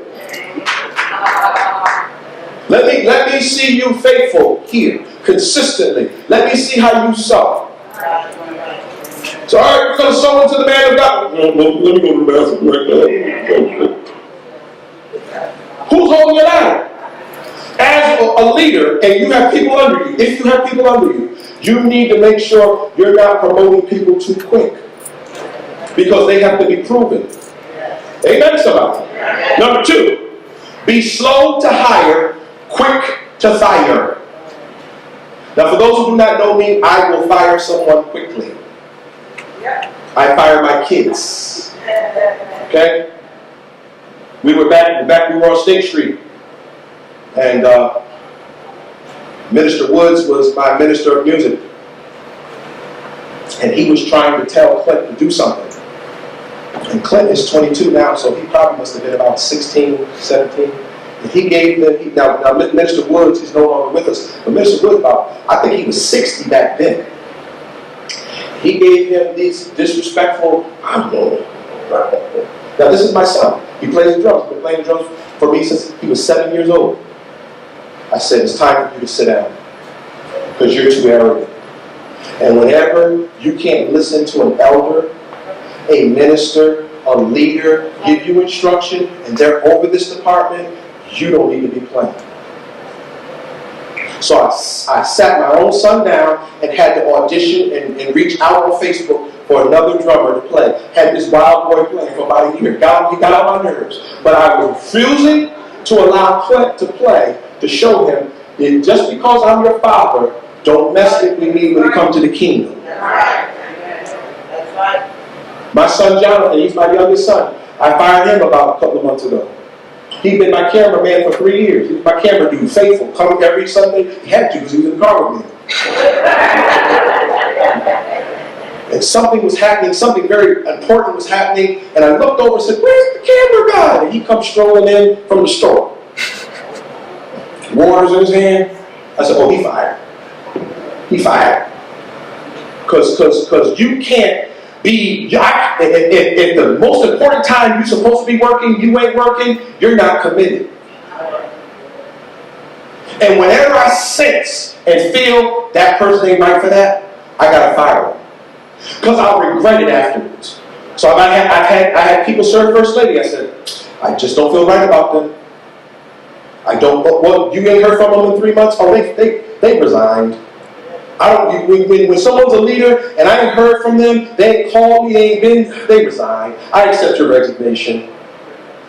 Let me see you faithful here, consistently. Let me see how you sow. So, all right, we're going to sow into the man of God. Let me go to the bathroom right now. Who's holding your ladder? As a leader, and you have people under you, if you have people under you, you need to make sure you're not promoting people too quick. Because they have to be proven. Amen, somebody. Number 2, be slow to hire, quick to fire. Now, for those who do not know me, I will fire someone quickly. I fire my kids. Okay? We were on State Street. And Minister Woods was my minister of music. And he was trying to tell Clint to do something. And Clint is 22 now, so he probably must have been about 16, 17. And he gave them, now Minister Woods is no longer with us, but Minister Woods, I think he was 60 back then. He gave him these disrespectful, now this is my son. He plays the drums. He's been playing the drums for me since he was 7 years old. I said, it's time for you to sit down because you're too arrogant. And whenever you can't listen to an elder, a minister, a leader give you instruction and they're over this department, you don't need to be playing. So I sat my own son down and had to audition and reach out on Facebook for another drummer to play. Had this wild boy playing for about a year. He got on my nerves. But I was refusing to allow Clint to play to show him that just because I'm your father, don't mess with me when it comes to the kingdom. That's right. My son Jonathan, he's my youngest son. I fired him about a couple of months ago. He'd been my cameraman for 3 years. He was my camera dude, faithful, coming every Sunday. He had to because he was in the car with me. And something was happening, something very important was happening, and I looked over and said, "Where's the camera guy?" And he comes strolling in from the store. Waters in his hand. I said, "Oh, he fired. He fired." Because you can't be, if the most important time you're supposed to be working, you ain't working, you're not committed. And whenever I sense and feel that person ain't right for that, I gotta fire them. Because I'll regret it afterwards. So I had people serve First Lady. I said, "I just don't feel right about them. I don't, what, you ain't heard from them in 3 months? Oh, they resigned. I don't, when someone's a leader and I ain't heard from them, they ain't called me, they resigned. I accept your resignation.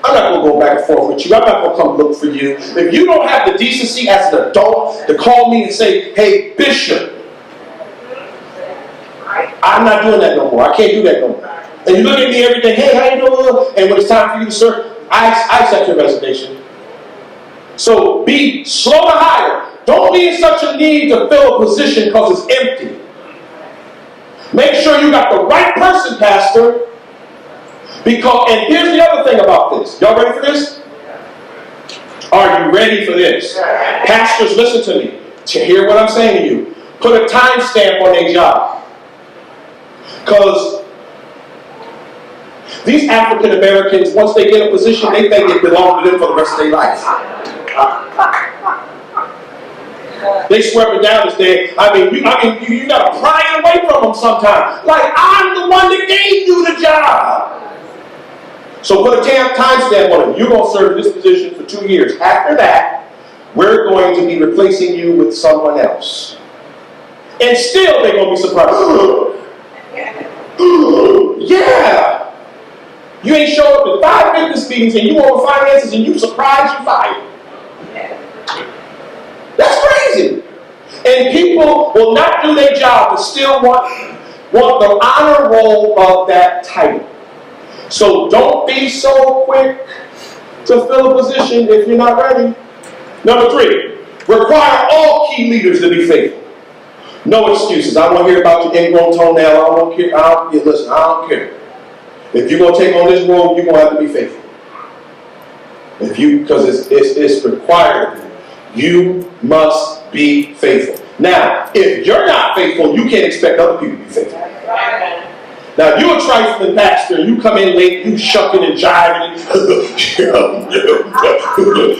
I'm not going to go back and forth with you. I'm not going to come look for you. If you don't have the decency as an adult to call me and say, 'Hey, Bishop, I'm not doing that no more. I can't do that no more.' And you look at me every day, 'Hey, how you doing?' And when it's time for you to serve, I accept your resignation. So be slow to hire. Don't be in such a need to fill a position because it's empty. Make sure you got the right person, Pastor. And here's the other thing about this. Y'all ready for this? Are you ready for this? Pastors, listen to me. To hear what I'm saying to you. Put a timestamp on their job. Because these African Americans, once they get a position, they think it belongs to them for the rest of their life. They swear up and down this day. You gotta pry it away from them sometimes. Like, I'm the one that gave you the job. So put a timestamp on it. You're gonna serve this position for 2 years. After that, we're going to be replacing you with someone else. And still, they're gonna be surprised. Yeah. You ain't show up at 5 business meetings and you over finances and you surprised you fired. That's crazy. And people will not do their job but still want the honor roll of that title. So don't be so quick to fill a position if you're not ready. Number 3, require all key leaders to be faithful. No excuses. I want to hear about your ingrown toenail. I don't care. Listen, I don't care. If you're going to take on this role, you're going to have to be faithful. Because it's required. You must be faithful. Now, if you're not faithful, you can't expect other people to be faithful. Now, you're a trifling pastor, and you come in late, you shucking and jiving,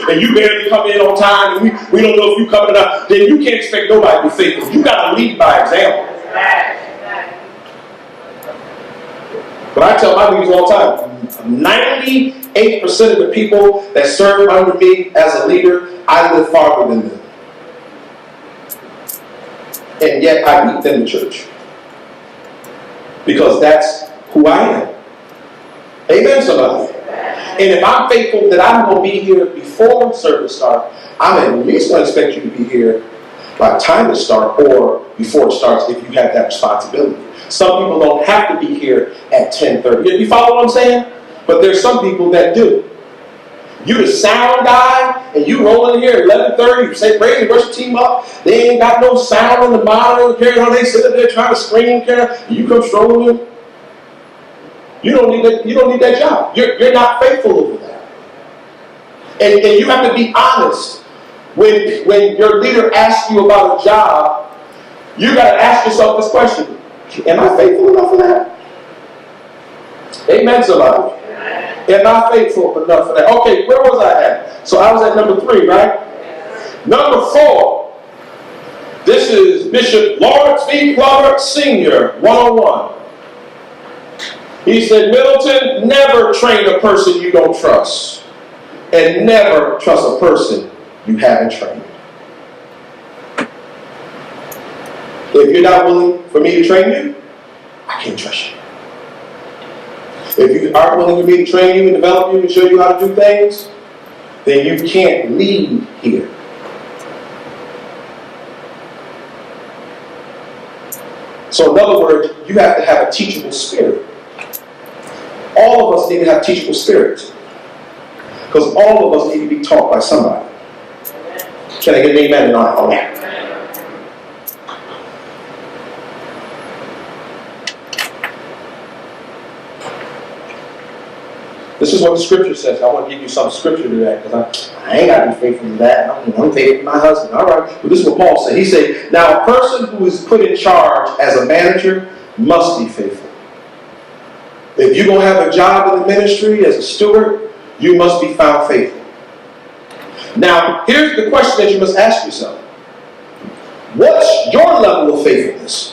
and you barely come in on time, and we don't know if you coming enough, then you can't expect nobody to be faithful. You got to lead by example. But I tell my leaders all the time, 98% of the people that serve under me as a leader, I live farther than them. And yet I meet them in church. Because that's who I am. Amen, somebody? And if I'm faithful that I'm going to be here before service starts, I'm at least going to expect you to be here by the time it starts or before it starts if you have that responsibility. Some people don't have to be here at 10:30. You follow what I'm saying? But there's some people that do. You the sound guy, and you rolling in here at 11:30, you say, praise and worship team up. They ain't got no sound on the monitor, they sit there trying to scream, you come strolling in. You don't need that job. You're not faithful over that. And you have to be honest. When your leader asks you about a job, you got to ask yourself this question. Am I faithful enough for that? Amen, somebody. Am I faithful enough for that? Okay, where was I at? So I was at number 3, right? Number 4. This is Bishop Lawrence V. Glover Sr., 101. He said, Middleton, never train a person you don't trust. And never trust a person you haven't trained. If you're not willing for me to train you, I can't trust you. If you aren't willing for me to train you and develop you and show you how to do things, then you can't lead here. So in other words, you have to have a teachable spirit. all of us need to have teachable spirits. Because all of us need to be taught by somebody. Can I get an amen on that? This is what the scripture says. I want to give you some scripture to that because I ain't got to be faithful to that. I'm faithful to my husband. All right. But this is what Paul said. He said, now a person who is put in charge as a manager must be faithful. If you're going to have a job in the ministry as a steward, you must be found faithful. Now, here's the question that you must ask yourself. What's your level of faithfulness?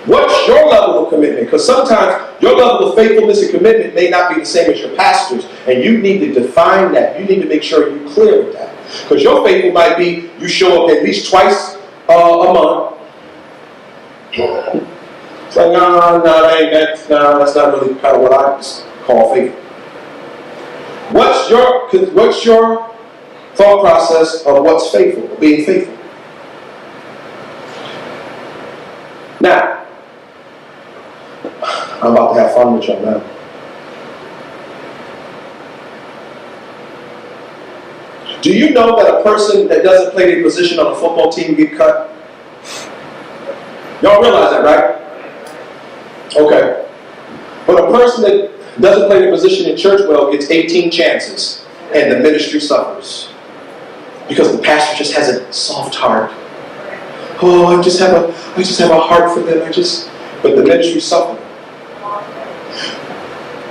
What's your level of commitment? Because sometimes your level of faithfulness and commitment may not be the same as your pastor's, and you need to define that. You need to make sure you're clear with that. Because your faithful might be you show up at least twice a month. It's like, no, that's not really kind of what I call faithful. What's your thought process of what's faithful, of being faithful? Now, I'm about to have fun with y'all now. Do you know that a person that doesn't play their position on a football team get cut? Y'all realize that, right? Okay. But a person that doesn't play their position in church well gets 18 chances, and the ministry suffers. Because the pastor just has a soft heart. Oh, I just have a heart for them. But the ministry suffers.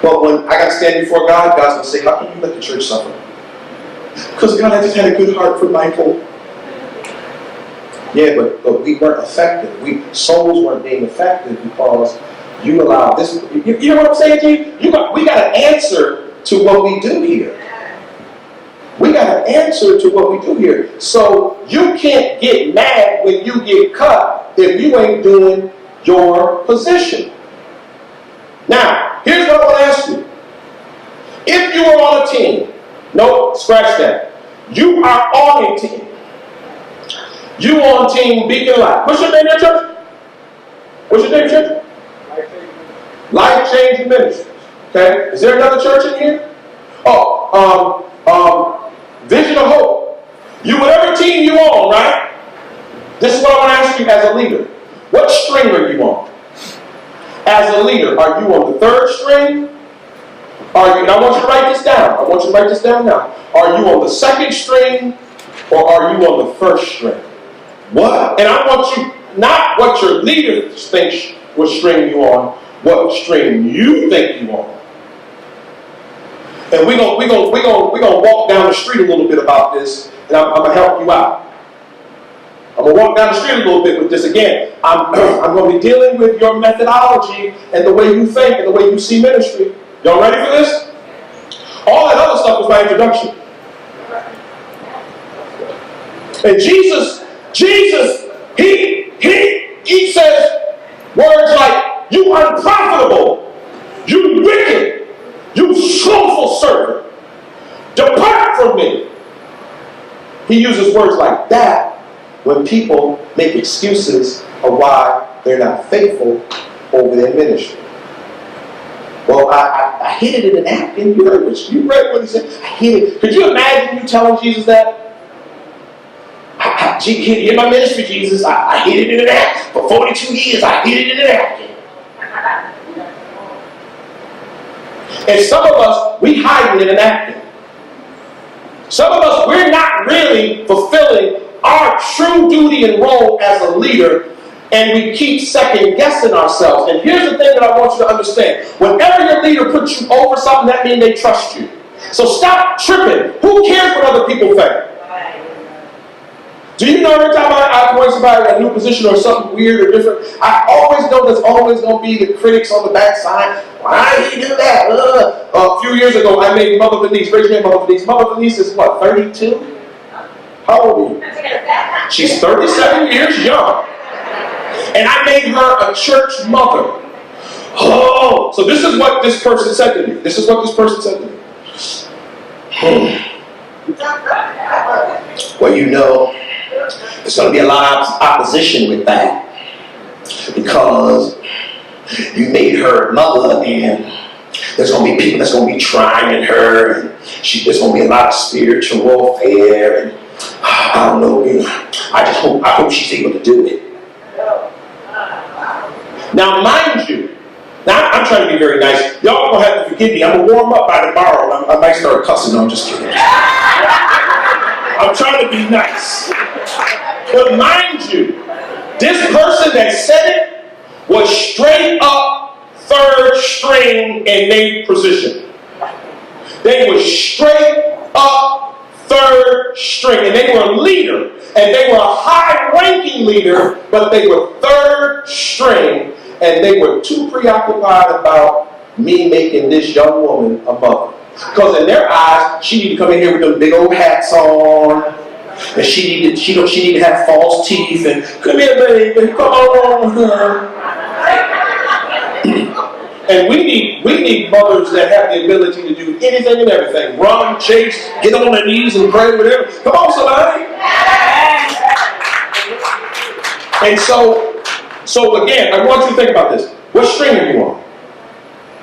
But when I got to stand before God, God's going to say, how can you let the church suffer? Because God, I just had a good heart for Michael. Yeah, but we weren't effective. Souls weren't being effective because you allowed this. You know what I'm saying to you? We got to answer to what we do here. We got to answer to what we do here. So you can't get mad when you get cut if you ain't doing your position. Now, here's what I want to ask you. If you were on a team, no, scratch that. You are on a team. You on team Beacon Life. What's your name, your church? What's your name, church? Life Changing Ministries. Okay. Is there another church in here? Vision of Hope. You, whatever team you on, right? This is what I want to ask you as a leader. What string are you on? As a leader, are you on the third string? And I want you to write this down. I want you to write this down now. Are you on the second string or are you on the first string? What? And I want you, not what your leader thinks what string you on, what string you think you on. And we're gonna walk down the street a little bit about this, and I'm gonna help you out. I'm going to walk down the street a little bit with this again. I'm going to be dealing with your methodology and the way you think and the way you see ministry. Y'all ready for this? All that other stuff was my introduction. And Jesus, he says words like, you unprofitable, you wicked, you slothful servant, depart from me. He uses words like that when people make excuses of why they're not faithful over their ministry. Well, I hid it in a napkin. You read what he said. I hid it. Could you imagine you telling Jesus that? In my ministry, Jesus, I hid it in a napkin. For 42 years, I hid it in a napkin. And some of us, we hide it in a napkin. Some of us, we're not really fulfilling our true duty and role as a leader, and we keep second guessing ourselves. And here's the thing that I want you to understand. Whenever your leader puts you over something, that means they trust you. So stop tripping. Who cares what other people think? Do you know every time I appoint somebody in a new position or something weird or different, I always know there's always going to be the critics on the backside. Why did he do that? A few years ago, I made Mother Denise. Raise your hand, Mother Denise. Mother Denise is what, 32? How old are you? She's 37 years young. And I made her a church mother. Oh, so this is what this person said to me. This is what this person said to me. Well, you know, there's going to be a lot of opposition with that. Because you made her mother and There's going to be people that's going to be trying her, and there's going to be a lot of spiritual warfare, and I don't know, I hope she's able to do it. Now, mind you, I'm trying to be very nice. Y'all going to have to forgive me. I'm going to warm up by tomorrow. I might start cussing. No, I'm just kidding. I'm trying to be nice. But mind you, this person that said it was straight up third string in their position. They were straight up third string, and they were a leader, and they were a high-ranking leader, but they were third string, and they were too preoccupied about me making this young woman a mother. Because in their eyes, she needed to come in here with them big old hats on, and she needed to have false teeth, and come here, baby, come on. And we need mothers that have the ability to do anything and everything. Run, chase, get on their knees and pray, whatever. Come on, somebody. And so again, I want you to think about this. What string are you on?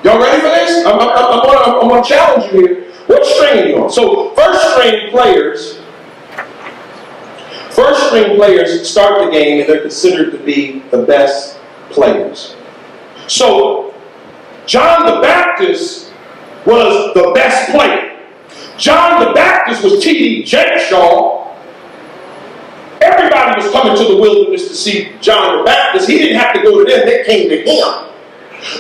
Y'all ready for this? I'm going to challenge you here. What string are you on? So first string players start the game, and they're considered to be the best players. So John the Baptist was the best player. John the Baptist was T.D. Jakeshaw. Everybody was coming to the wilderness to see John the Baptist. He didn't have to go to them. They came to him.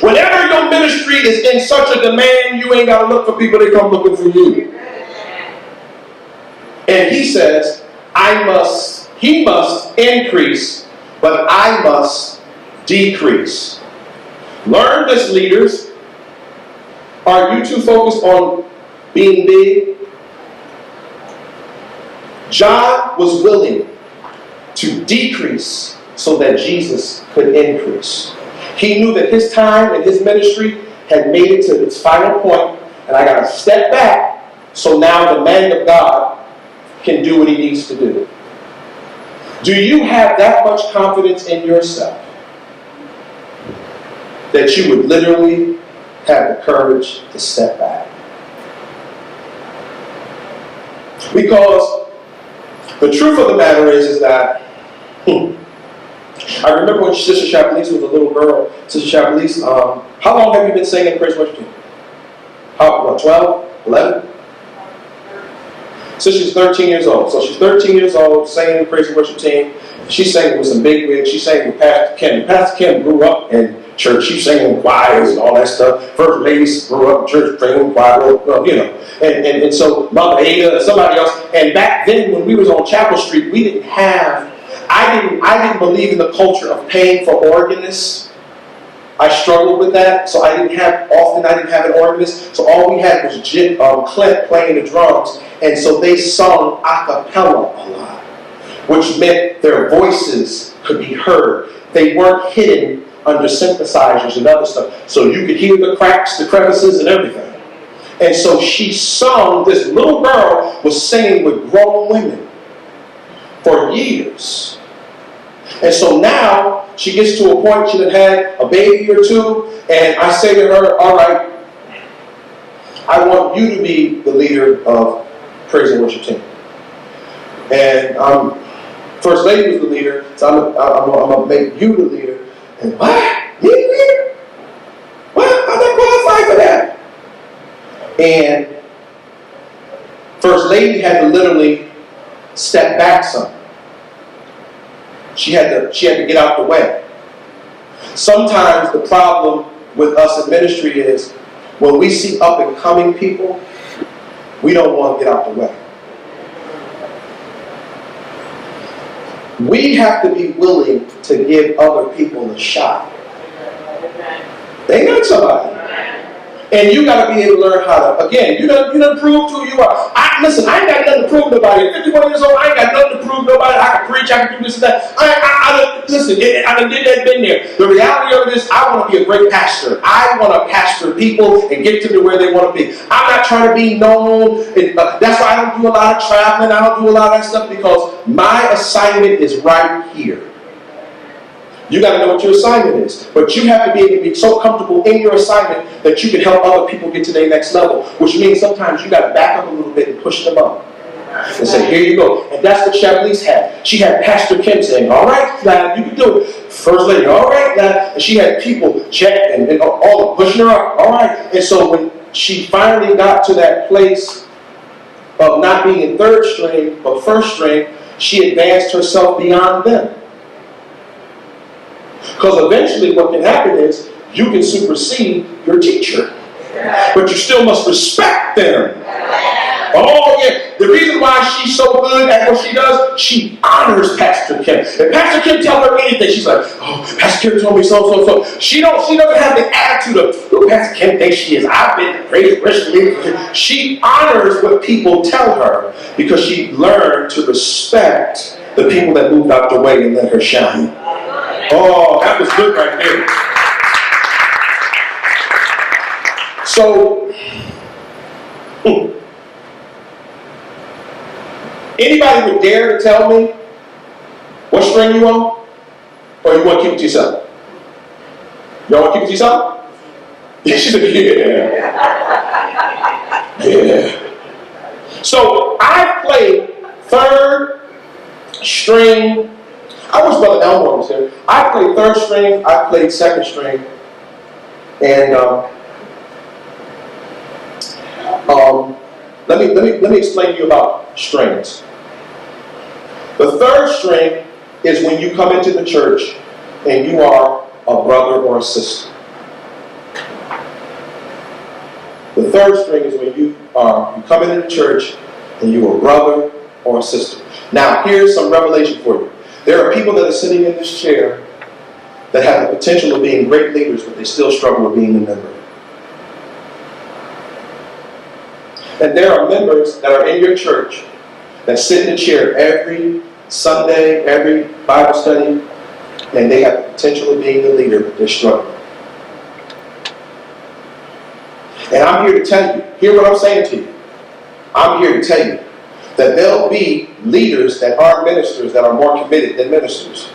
Whenever your ministry is in such a demand, you ain't got to look for people. They come looking for you. And he says, he must increase, but I must decrease. Learn this, leaders. Are you too focused on being big? John was willing to decrease so that Jesus could increase. He knew that his time and his ministry had made it to its final point, and I got to step back so now the man of God can do what he needs to do. Do you have that much confidence in yourself that you would literally have the courage to step back? Because the truth of the matter is that I remember when Sister Chapelise was a little girl. Sister Chapelise, how long have you been singing praise worship team? 12, 11? So she's 13 years old. So she's 13 years old, singing in the praise and worship team. She sang with some big wigs. She sang with Pastor Kim. Pastor Kim grew up in church. She sang in choirs and all that stuff. First ladies grew up in church, singing choir, And so Mother Ada and somebody else. And back then, when we was on Chapel Street, we didn't have. I didn't believe in the culture of paying for organists. I struggled with that, so I didn't have an organist. So all we had was Clint playing the drums, and so they sung a cappella a lot, which meant their voices could be heard. They weren't hidden under synthesizers and other stuff, so you could hear the cracks, the crevices, and everything. And so she sung. This little girl was singing with grown women for years. And so now she gets to a point, she had had a baby or two, and I say to her, all right, I want you to be the leader of praise and worship team. And First Lady was the leader, so I'm going to make you the leader. And what? Me the leader? What? I'm not qualified for that. And First Lady had to literally step back some. She had to get out the way. Sometimes the problem with us in ministry is when we see up and coming people, we don't want to get out the way. We have to be willing to give other people a shot. They got somebody. And you got to be able to learn how to, again, you done proved who you are. Listen, I ain't got nothing to prove nobody. At 51 years old, I ain't got nothing to prove nobody. I can preach, I can do this and that. I done did that, been there. The reality of it is, I want to be a great pastor. I want to pastor people and get them to where they want to be. I'm not trying to be known. That's why I don't do a lot of traveling. I don't do a lot of that stuff, because my assignment is right here. You got to know what your assignment is. But you have to be able to be so comfortable in your assignment that you can help other people get to their next level. Which means sometimes you got to back up a little bit and push them up. And say, here you go. And that's what Chevelise had. She had Pastor Kim saying, all right, lad, you can do it. First lady, all right, lad. And she had people check and all pushing her up. All right. And so when she finally got to that place of not being in third string, but first string, she advanced herself beyond them. Because eventually what can happen is you can supersede your teacher. But you still must respect them. Oh yeah, the reason why she's so good at what she does, she honors Pastor Kim. If Pastor Kim tells her anything, she's like, oh, Pastor Kim told me so. She doesn't have the attitude of who Pastor Kim thinks she is. I've been the greatest Christian leader. She honors what people tell her because she learned to respect the people that moved out the way and let her shine. Oh, that was good right there. So, anybody would dare to tell me what string you on? Or you want to keep it to yourself? Y'all want to keep it to yourself? Yeah, she said, yeah. So, I played third string. I wish Brother Elmore was here. I played third string, I played second string, and let me explain to you about strings. The third string is when you come into the church and you are a brother or a sister. The third string is when you come into the church and you are a brother or a sister. Now, here's some revelation for you. There are people that are sitting in this chair that have the potential of being great leaders, but they still struggle with being a member. And there are members that are in your church that sit in the chair every Sunday, every Bible study, and they have the potential of being the leader, but they're struggling. And I'm here to tell you, hear what I'm saying to you. I'm here to tell you that there'll be leaders that aren't ministers that are more committed than ministers.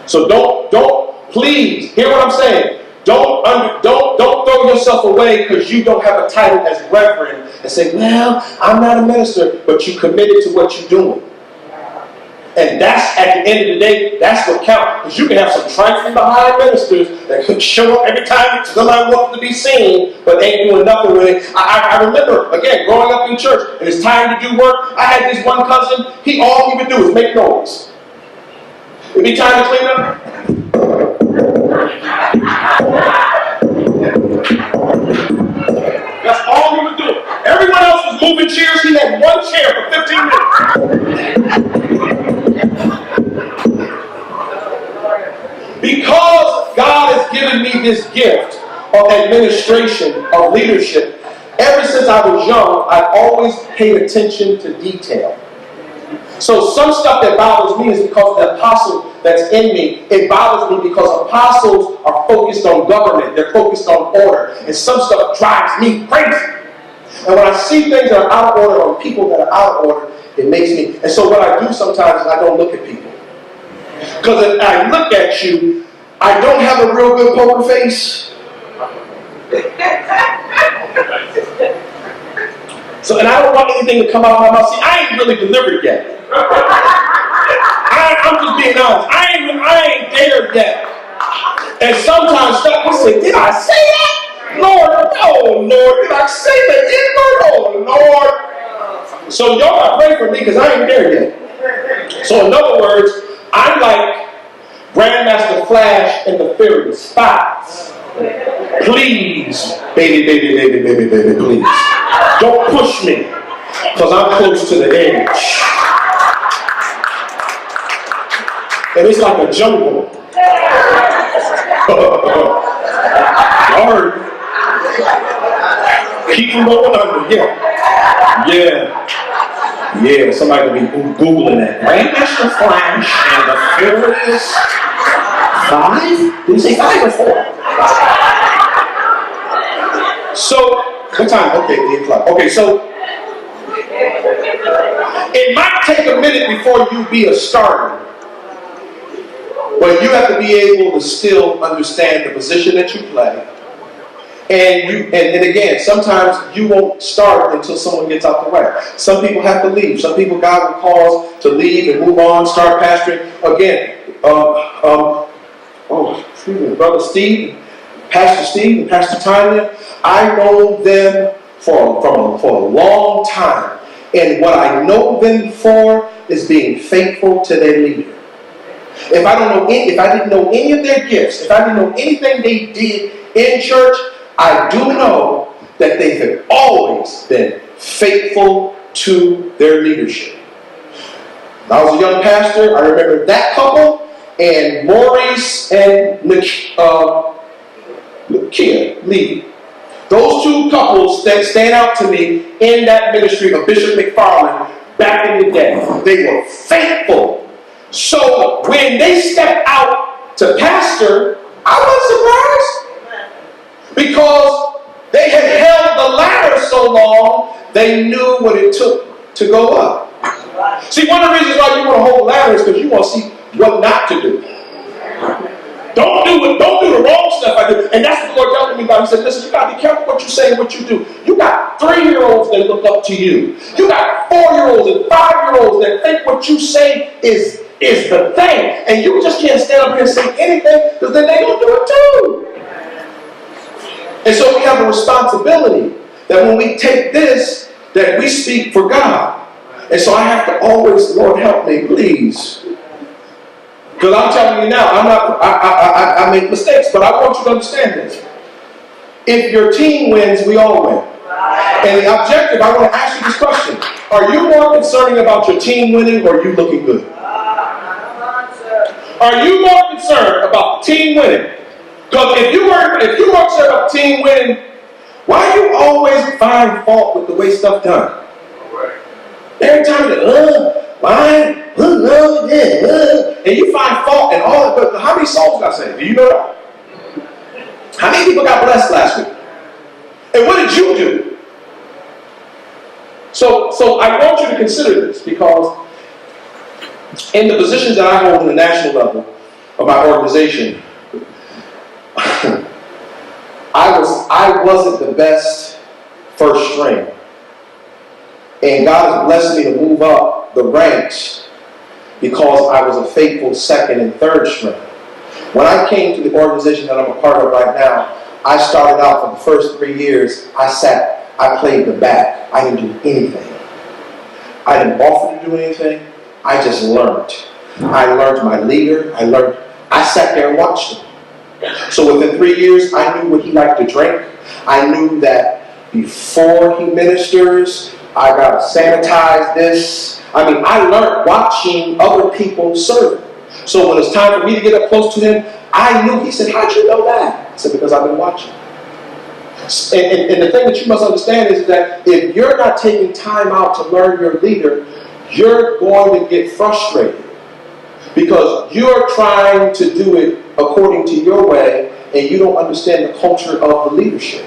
So don't please hear what I'm saying. Don't throw yourself away because you don't have a title as reverend and say, well, I'm not a minister, but you committed to what you're doing. And that's, at the end of the day, that's what counts. Because you can have some trifling behind ministers that could show up every time somebody wants to be seen, but ain't doing nothing with it. I remember, again, growing up in church, and it's time to do work. I had this one cousin, all he would do was make noise. It'd be time to clean up. That's all he was doing. Everyone else was moving chairs. He had one chair for 15 minutes. Because God has given me this gift of administration, of leadership, ever since I was young, I've always paid attention to detail. So some stuff that bothers me is because the apostle that's in me, it bothers me because apostles are focused on government. They're focused on order. And some stuff drives me crazy. And when I see things that are out of order or people that are out of order, it makes me... And so what I do sometimes is I don't look at people. Because if I look at you, I don't have a real good poker face. So, and I don't want anything to come out of my mouth. See, I ain't really delivered yet. I'm just being honest. I ain't there yet. And sometimes stuff, I say, did I say that? Lord, oh Lord, did I say that? Oh Lord. So y'all gotta pray for me because I ain't there yet. So in other words, I'm like Grandmaster Flash in the Furious 5. Please, baby, please. Don't push me, because I'm close to the edge. And it's like a jungle. Y'all heard. Keep from going under, yeah, somebody will be Googling that. Grandmaster Flash and the Furious 5? Did you say 5 or 4? So, what time? Okay, 8 o'clock. Okay, so, in my take a minute before you be a starter. But you have to be able to still understand the position that you play. And again, sometimes you won't start until someone gets out the way. Some people have to leave. Some people God will cause to leave and move on, start pastoring. Again, Brother Steve, Pastor Steve, and Pastor Tanya, I know them for a long time. And what I know them for is being faithful to their leader. If I didn't know any of their gifts, if I didn't know anything they did in church, I do know that they have always been faithful to their leadership. When I was a young pastor, I remember that couple and Maurice and Nakia Levy. Those two couples that stand out to me in that ministry of Bishop McFarland back in the day. They were faithful. So when they stepped out to pastor, I wasn't surprised. Because they had held the ladder so long, they knew what it took to go up. See, one of the reasons why you want to hold the ladder is because you want to see what not to do. Don't do the wrong stuff I do. And that's what the Lord telling me about. He said, listen, you got to be careful what you say and what you do. You got 3-year-olds that look up to you. You got 4-year-olds and 5-year-olds that think what you say is the thing. And you just can't stand up here and say anything because then they're going to do it too. And so we have a responsibility that when we take this, that we speak for God. And so I have to always, Lord, help me, please. Because I'm telling you now, I make mistakes, but I want you to understand this. If your team wins, we all win. And the objective, I want to ask you this question. Are you more concerning about your team winning or you looking good? Are you more concerned about the team winning? Because if you weren't concerned about the team winning, why do you always find fault with the way stuff done? Every time and you find fault in all of it. How many souls got saved? Do you know that? How many people got blessed last week? And what did you do? So I want you to consider this, because in the positions that I hold in the national level of my organization, I wasn't the best first string. And God has blessed me to move up the ranks because I was a faithful second and third string. When I came to the organization that I'm a part of right now, I started out for the first 3 years, I played the back. I didn't do anything. I didn't offer to do anything. I just learned. I learned my leader. I sat there and watched him. So within 3 years, I knew what he liked to drink. I knew that before he ministers, I got to sanitize this. I learned watching other people serve. So when it's time for me to get up close to him, I knew. He said, how'd you know that? I said, because I've been watching. And the thing that you must understand is that if you're not taking time out to learn your leader, you're going to get frustrated. Because you're trying to do it according to your way, and you don't understand the culture of the leadership.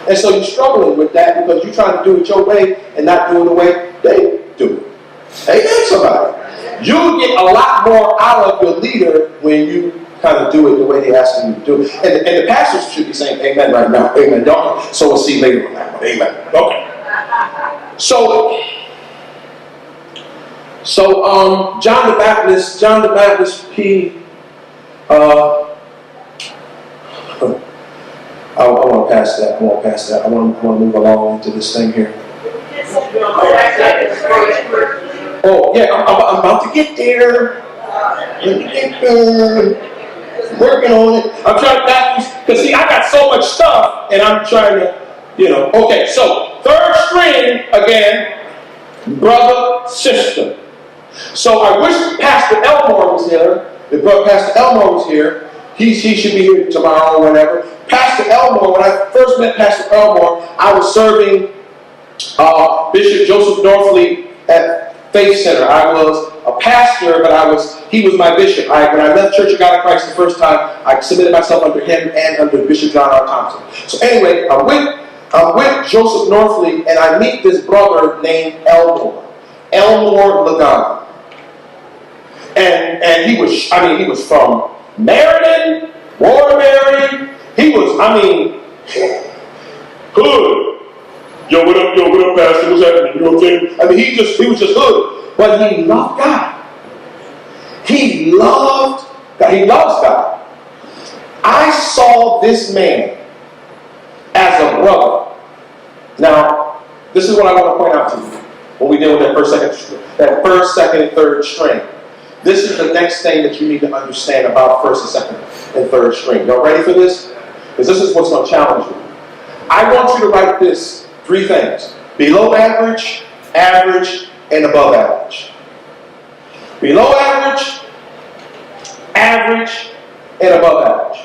And so you're struggling with that because you're trying to do it your way and not do it the way they do it. Amen, somebody. You get a lot more out of your leader when you kind of do it the way they ask you to do it. And the pastors should be saying amen right now. Amen. Don't. So we'll see later on that one. Amen. Okay. So John the Baptist, I want to pass that. I want to move along into this thing here. Oh, yeah, I'm about to get there. Working on it. I'm trying to pass, because see, I got so much stuff, and I'm trying to, Okay, so third string again, brother, sister. So I wish Pastor Elmore was here. If Pastor Elmore was here, he should be here tomorrow or whatever. Pastor Elmore, when I first met Pastor Elmore, I was serving Bishop Joseph Norfleet at Faith Center. I was a pastor, but he was my bishop. When I left Church of God in Christ the first time, I submitted myself under him and under Bishop John R. Thompson. So anyway, I'm with Joseph Norfleet, and I meet this brother named Elmore. Elmore Lagan. And he was from Meriden, Waterbury. He was, hood. Yo, what up, Pastor? What's happening? You okay? He was just hood. But he loved God. He loved God. He loves God. I saw this man as a brother. Now, this is what I want to point out to you when we deal with that first, second, and third string. This is the next thing that you need to understand about first and second and third string. Y'all ready for this? Because this is what's going to challenge you. I want you to write this 3 things. Below average, average, and above average. Below average, average, and above average.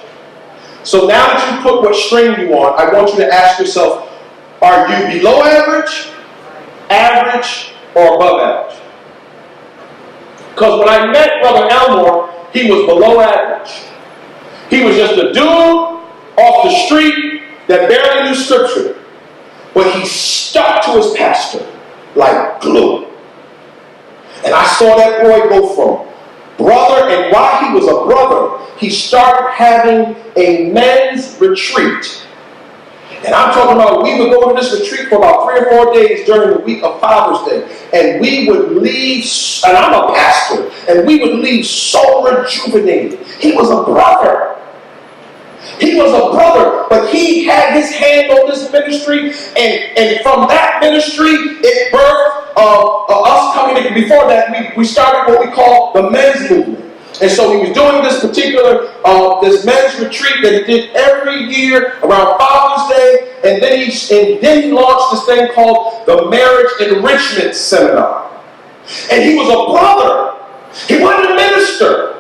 So now that you put what string you on, I want you to ask yourself, are you below average, average, or above average? Because when I met Brother Elmore, he was below average. He was just a dude off the street that barely knew scripture. But he stuck to his pastor like glue. And I saw that boy go from brother, and while he was a brother, he started having a men's retreat. And I'm talking about, we would go to this retreat for about 3 or 4 days during the week of Father's Day. And we would leave, and I'm a pastor, and we would leave so rejuvenated. He was a brother. He was a brother, but he had his hand on this ministry, and from that ministry, it birthed us coming in. Before that, we started what we call the men's movement. And so he was doing this particular, this men's retreat that he did every year around Father's Day, and then he launched this thing called the Marriage Enrichment Seminar. And he was a brother. He wasn't a minister.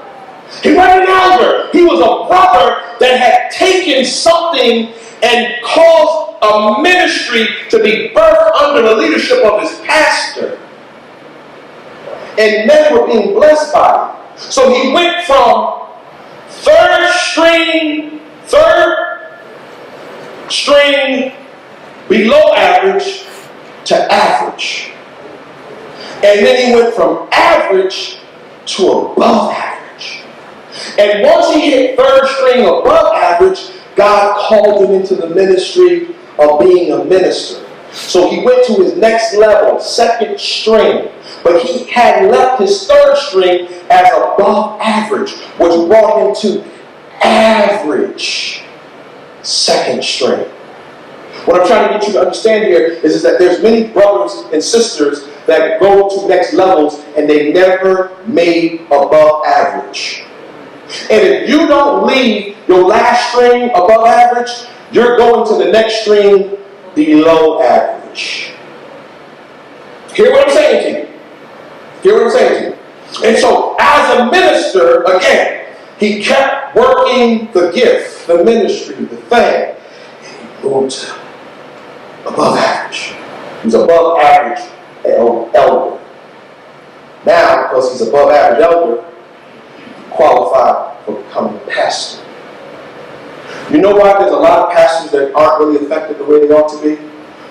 He wasn't an elder. He was a brother that had taken something and caused a ministry to be birthed under the leadership of his pastor. And men were being blessed by it. So he went from third string below average to average. And then he went from average to above average. And once he hit third string above average, God called him into the ministry of being a minister. So he went to his next level, second string. But he had left his third string as above average, which brought him to average second string. What I'm trying to get you to understand here is that there's many brothers and sisters that go to next levels and they never made above average. And if you don't leave your last string above average, you're going to the next string below average. Hear what I'm saying to you? Hear what I'm saying to you? And so, as a minister, again, he kept working the gift, the ministry, the thing. And he moved above average. He's above average elder. Now, because he's above average elder, qualified for becoming a pastor. You know why there's a lot of pastors that aren't really effective the way they ought to be?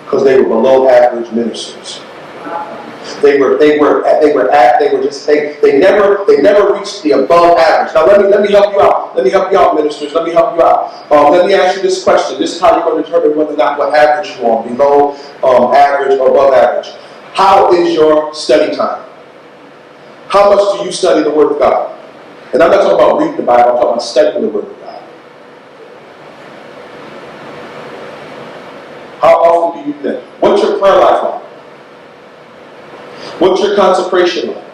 Because they were below average ministers. They never reached the above average. Now let me help you out. Let me help you out, ministers. Let me help you out. Let me ask you this question. This is how you're going to determine whether or not what average you're on, below average or above average. How is your study time? How much do you study the Word of God? And I'm not talking about reading the Bible. I'm talking about studying the Word of God. How often do you do that? What's your prayer life like? What's your consecration like?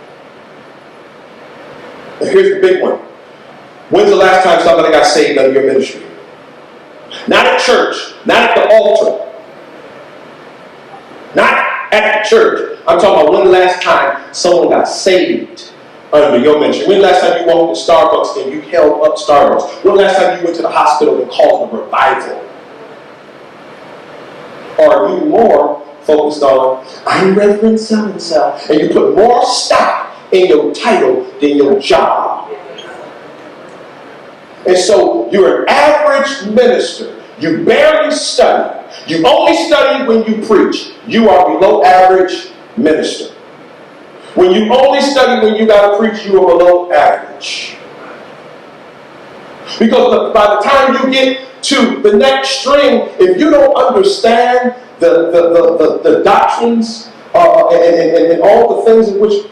And here's the big one. When's the last time somebody got saved under your ministry? Not at church. Not at the altar. Not at the church. I'm talking about when the last time someone got saved under your ministry. When the last time you walked to Starbucks and you held up Starbucks? When the last time you went to the hospital and called a revival? Or are you more focused on, I'm Reverend so-and-so, and you put more stock in your title than your job? And so you're an average minister. You barely study. You only study when you preach. You are below average minister. When you only study when you got to preach, you are below average. Because by the time you get to the next string, if you don't understand the doctrines and all the things in which,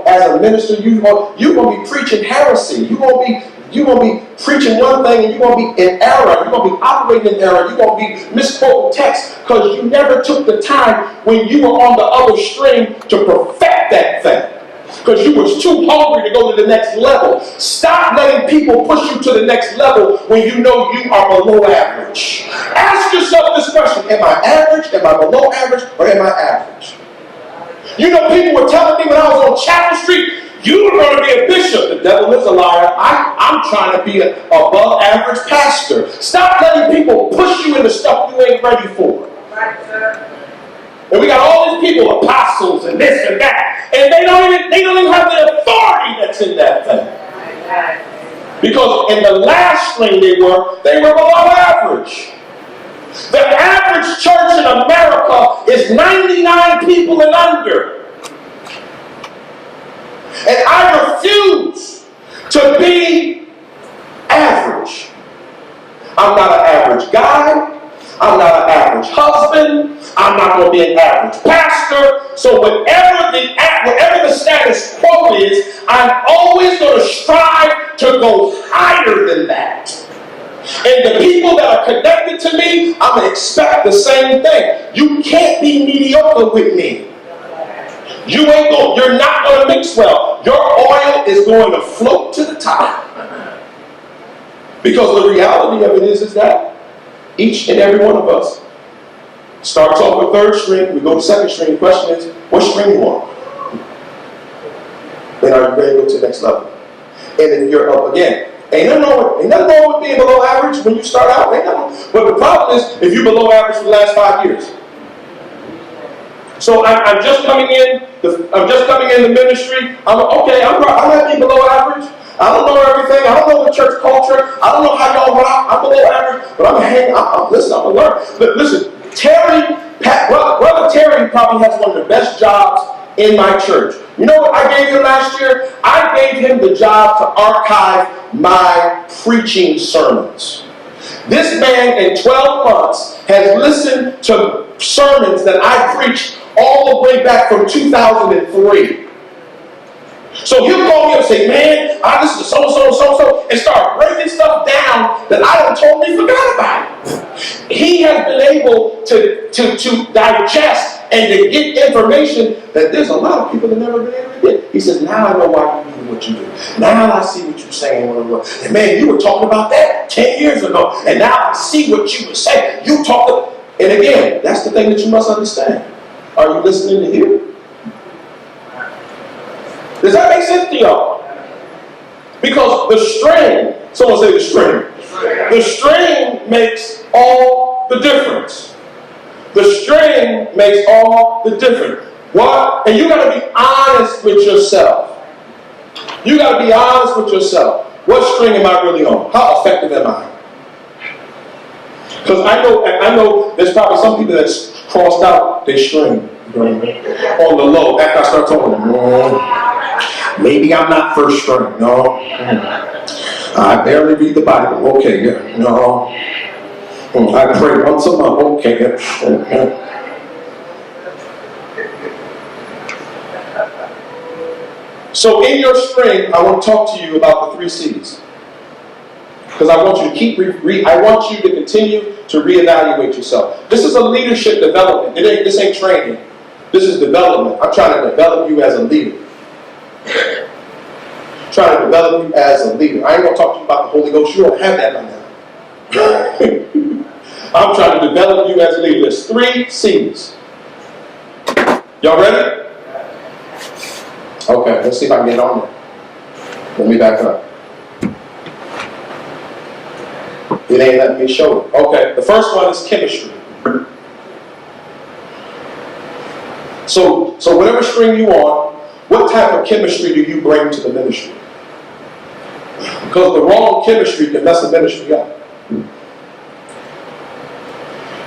as a minister, you're going to be preaching heresy. You're going to be preaching one thing and you're going to be in error. You're going to be operating in error. You're going to be misquoting text because you never took the time when you were on the other string to perfect that thing. Because you was too hungry to go to the next level. Stop letting people push you to the next level when you know you are below average. Ask yourself this question: am I average? Am I below average? Or am I average? People were telling me when I was on Chapel Street, you were going to be a bishop. The devil is a liar. I'm trying to be an above average pastor. Stop letting people push you into stuff you ain't ready for. And we got all these people, apostles and this and that, and they don't even have the authority that's in that thing. Because in the last string they were below average. The average church in America is 99 people and under. And I refuse to be average. I'm not an average guy. I'm not an average husband. I'm not going to be an average pastor. So whatever the status quo is, I'm always going to strive to go higher than that. And the people that are connected to me, I'm going to expect the same thing. You can't be mediocre with me. You're not going to mix well. Your oil is going to float to the top. Because the reality of it is that each and every one of us starts off with third string, we go to second string. The question is, what string you want? And are you ready to go to the next level? And if you're up again, ain't nothing wrong with being below average when you start out. But the problem is, if you're below average for the last 5 years. So I'm just coming in the ministry. I might be below average. I don't know everything. I don't know the church culture. I don't know how y'all rock. I'm below average, but I'm gonna learn. But listen, Brother Terry probably has one of the best jobs in my church. You know what I gave him last year? I gave him the job to archive my preaching sermons. This man in 12 months has listened to sermons that I preached all the way back from 2003. So he'll call me up and say, man, I listened to so-and-so, and start breaking stuff down that I done totally forgot about. He has been able to digest and to get information that there's a lot of people that never been able to get. He says, now I know why you do what you do. Now I see what you're saying. And man, you were talking about that 10 years ago, and now I see what you were saying. You talked. And again, that's the thing that you must understand. Are you listening to hear? Does that make sense to y'all? Because the string, someone say the string. The string makes all the difference. The string makes all the difference. What? And you got to be honest with yourself. You got to be honest with yourself. What string am I really on? How effective am I? Because I know there's probably some people that's crossed out their string on the low. After I start talking, maybe I'm not first string. No. I barely read the Bible. Okay, yeah. No. I pray once a month. Okay, yeah. So in your string, I want to talk to you about the 3 C's. Because I want you to keep, I want you to continue to reevaluate yourself. This is a leadership development. This ain't training. This is development. I'm trying to develop you as a leader. Trying to develop you as a leader. I ain't going to talk to you about the Holy Ghost. You don't have that by now. I'm trying to develop you as a leader. There's 3 C's. Y'all ready? Okay, let's see if I can get on there. Let me back up. It ain't letting me show it. Okay, the first one is chemistry. So whatever string you on, what type of chemistry do you bring to the ministry? Because the wrong chemistry can mess the ministry up.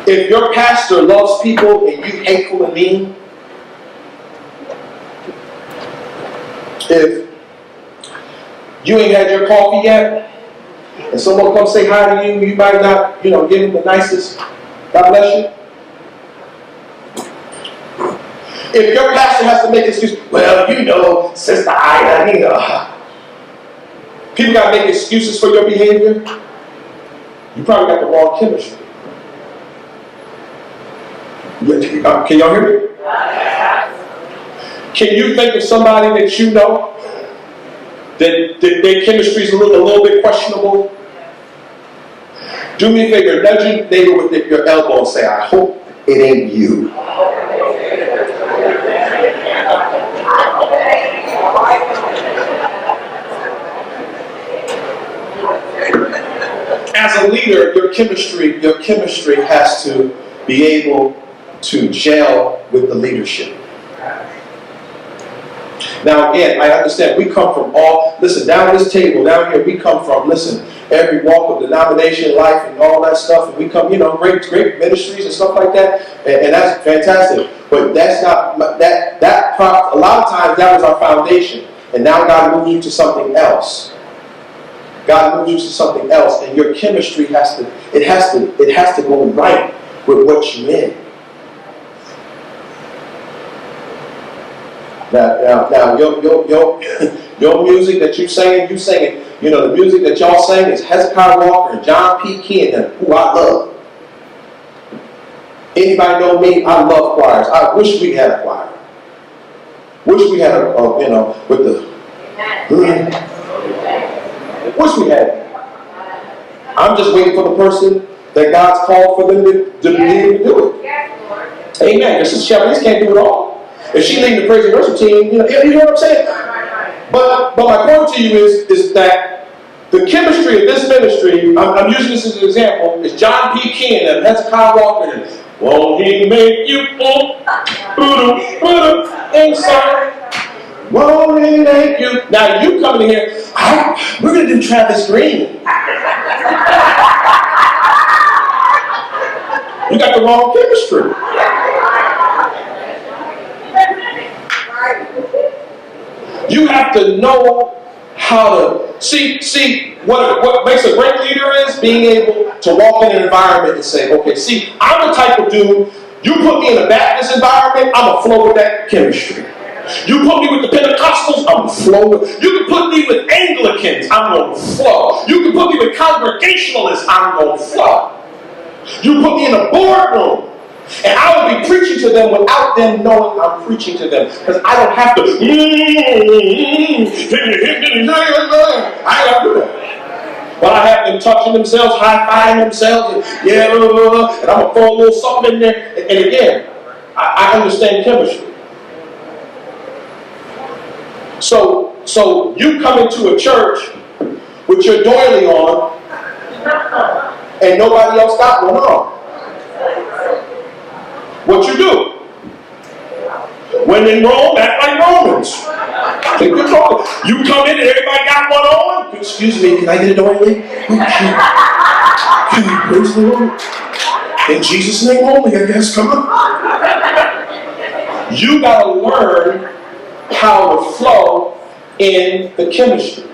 If your pastor loves people and you hateful and mean, If you ain't had your coffee yet, and someone comes say hi to you, you might not, give them the nicest, God bless you. If your pastor has to make excuses, well, Sister Ida, people got to make excuses for your behavior. You probably got the wrong chemistry. Can y'all hear me? Can you think of somebody that you know that their chemistry is a little bit questionable? Do me a favor, nudge your neighbor with your elbow and say, I hope it ain't you. As a leader, your chemistry has to be able to gel with the leadership. Now again, I understand we come from down this table, down here, we come from, every walk of denomination, life, and all that stuff, and we come, great ministries and stuff like that, and that's fantastic. But that's not, a lot of times that was our foundation, and now God moves you to something else. God moves you to something else, and your chemistry has to go right with what you're in. Now, your music that you singing, the music that y'all sing is Hezekiah Walker and John P. Keenan, who I love. Anybody know me? I love choirs. I wish we had a choir. Wish we had with the. Wish we had it. I'm just waiting for the person that God's called for them to be able to do it. Amen. Because Sister Shepard can't do it all. If she leading the praise and worship team, you know what I'm saying? But my point to you is that the chemistry of this ministry, I'm using this as an example, is John P. Keenan and Hezekiah Walker. And won't he make you inside? Won't he make you? Now you coming in here, we're going to do Travis Green. You got the wrong chemistry. You have to know how to see what makes a great leader is being able to walk in an environment and say, okay, see, I'm the type of dude, you put me in a Baptist environment, I'm going to flow with that chemistry. You put me with the Pentecostals, I'm going to flow with. You can put me with Anglicans, I'm going to flow. You can put me with Congregationalists, I'm going to flow. You put me in a boardroom, and I will be preaching to them without them knowing I'm preaching to them. Because I don't have to. I ain't got to do that. But I have them touching themselves, high-fiving themselves, and and I'm going to throw a little something in there. And again, I understand chemistry. So you come into a church with your doily on, and nobody else got one on. What you do? When in Rome, act like Romans. Take control. You come in and everybody got one on. Excuse me, can I get a doily? Can you praise the Lord? In Jesus' name only, I guess. Come on. You got to learn how to flow in the chemistry.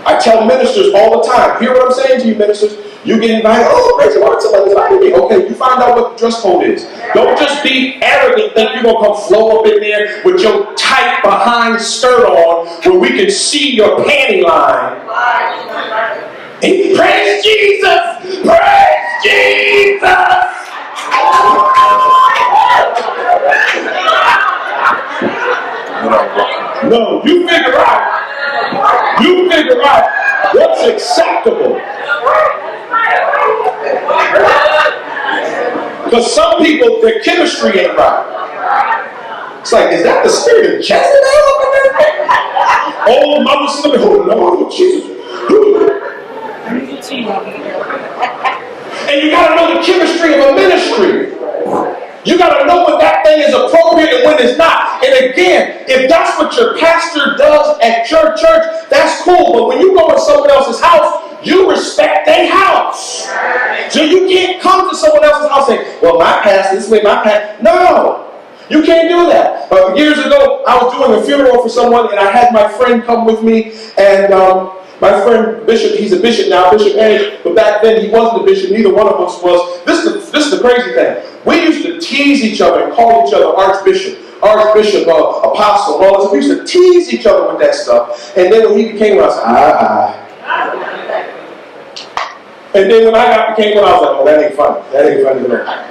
I tell ministers all the time, hear what I'm saying to you, ministers. You get invited, praise the Lord, somebody invited me. Okay, you find out what the dress code is. Don't just be arrogant, think you're going to come flow up in there with your tight behind skirt on where we can see your panty line. And praise Jesus! Praise Jesus! No, you figure out what's acceptable. Because some people, their chemistry ain't right. It's like, is that the spirit of Jezebel up in there? Oh, mama, somebody, oh no, Jesus. And you got to know the chemistry of a ministry. You got to know when that thing is appropriate and when it's not. And again, if that's what your pastor does at your church, that's cool. But when you go to someone else's house, you respect their house. So you can't come to someone else's house and say, well, my pastor, this way my pastor. No. You can't do that. Years ago, I was doing a funeral for someone, and I had my friend come with me, and my friend Bishop, he's a bishop now, Bishop A, but back then he wasn't a bishop, neither one of us was. This is the crazy thing. We used to tease each other and call each other Archbishop, Apostle, and all this. We used to tease each other with that stuff. And then when he became one, I said, And then when I became one, I was like, oh, that ain't funny. That ain't funny at all.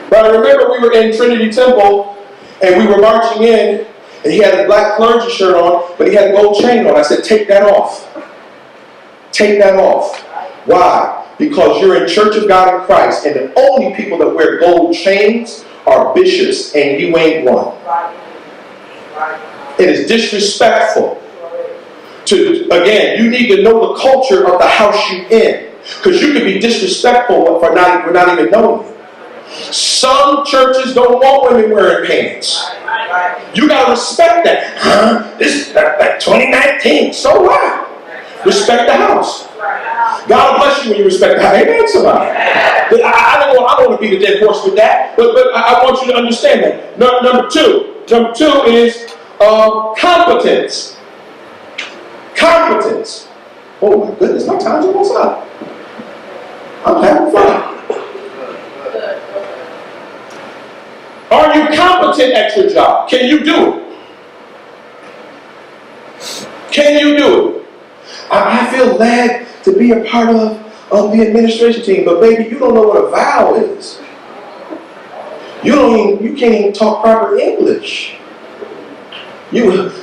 But I remember we were in Trinity Temple, and we were marching in, and he had a black clergy shirt on, but he had a gold chain on. I said, take that off. Take that off. Why? Because you're in Church of God in Christ, and the only people that wear gold chains are bishops, and you ain't one. It is disrespectful. Again, you need to know the culture of the house you're in, because you can be disrespectful for not even knowing it. Some churches don't want women wearing pants. You gotta respect that. This is like 2019. So what? Respect the house. God bless you when you respect the house. Amen, somebody. I don't want to be the dead horse with that, but I want you to understand that. Number two is competence. Competence. Oh my goodness, my time's almost up. I'm having fun. Are you competent at your job? Can you do it? Can you do it? I feel led to be a part of the administration team, but baby, you don't know what a vowel is. You can't even talk proper English. Good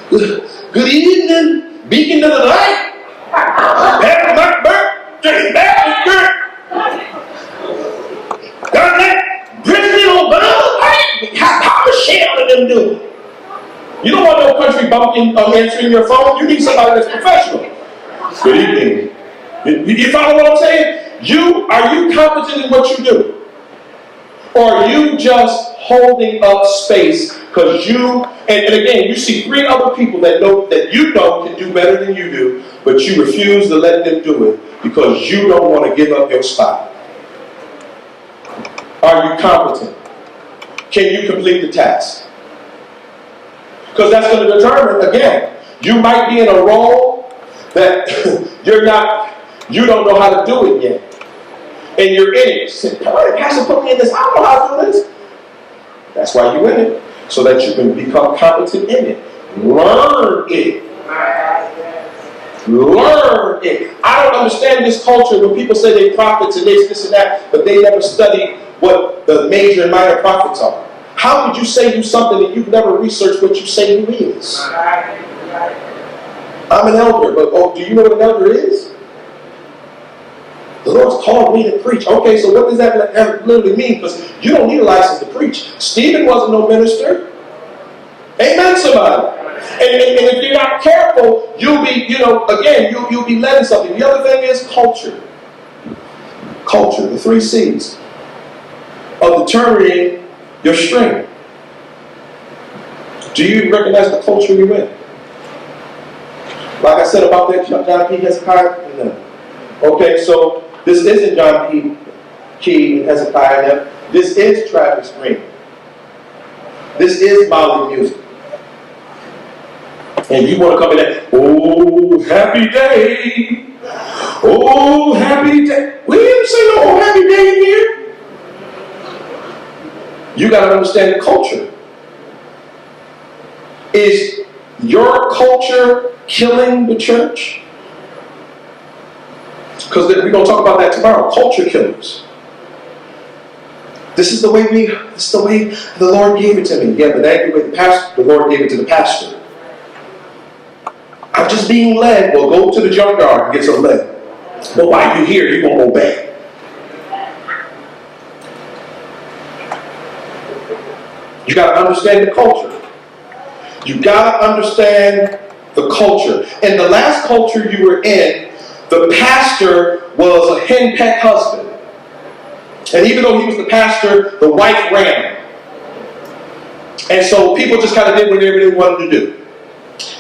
evening, beacon of the light. Happy my birthday, happy birthday. God that President Obama, how Michelle and them do? You don't want no country bumpkin answering your phone. You need somebody that's professional. Good evening. You follow what I'm saying? Are you competent in what you do? Or are you just holding up space because and again, you see 3 other people that you know can do better than you do, but you refuse to let them do it because you don't want to give up your spot. Are you competent? Can you complete the task? Because that's going to determine, again, you might be in a role that you don't know how to do it yet. And you're in it. Say, Pastor, put me in this. I don't know how to do this. That's why you're in it. So that you can become competent in it. Learn it. Learn it. I don't understand this culture when people say they're prophets and this and that, but they never study what the major and minor prophets are. How could you say you something that you've never researched what you say you is? I'm an elder, but do you know what an elder is? The Lord's called me to preach. Okay, so what does that literally mean? Because you don't need a license to preach. Stephen wasn't no minister. Amen, somebody. And if you're not careful, you'll be, you'll be letting something. The other thing is culture. Culture, the 3 C's of determining your strength. Do you recognize the culture you're in? Like I said about that John P. Hezekiah? No. Okay, so this isn't John P. Key and Hezekiah. This is Travis Green. This is Molly Music. And you want to come in there, oh, happy day. Oh, happy day. We didn't say no oh, happy day in here. You got to understand the culture. Is your culture killing the church? Because we're going to talk about that tomorrow. Culture killers. This is the way the Lord gave it to me. Yeah, but that ain't the way the Lord gave it to the pastor. I'm just being led. Well, go to the junkyard and get some lead. But while you're here, you're going to obey. You got to understand the culture. You got to understand the culture. In the last culture you were in, the pastor was a henpecked husband. And even though he was the pastor, the wife ran him. And so people just kind of did whatever they wanted to do.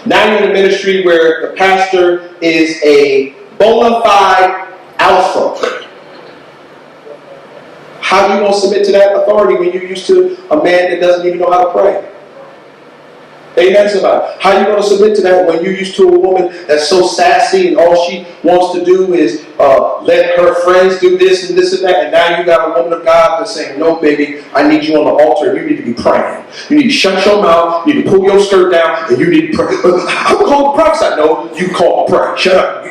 Now you're in a ministry where the pastor is a bona fide alpha. How are you going to submit to that authority when you're used to a man that doesn't even know how to pray? Amen, somebody. How are you going to submit to that when you're used to a woman that's so sassy and all she wants to do is let her friends do this and that, and now you got a woman of God that's saying, no, baby, I need you on the altar, and you need to be praying. You need to shut your mouth, you need to pull your skirt down, and you need to pray. I'm called to prophesy. No, you call to pray. Shut up.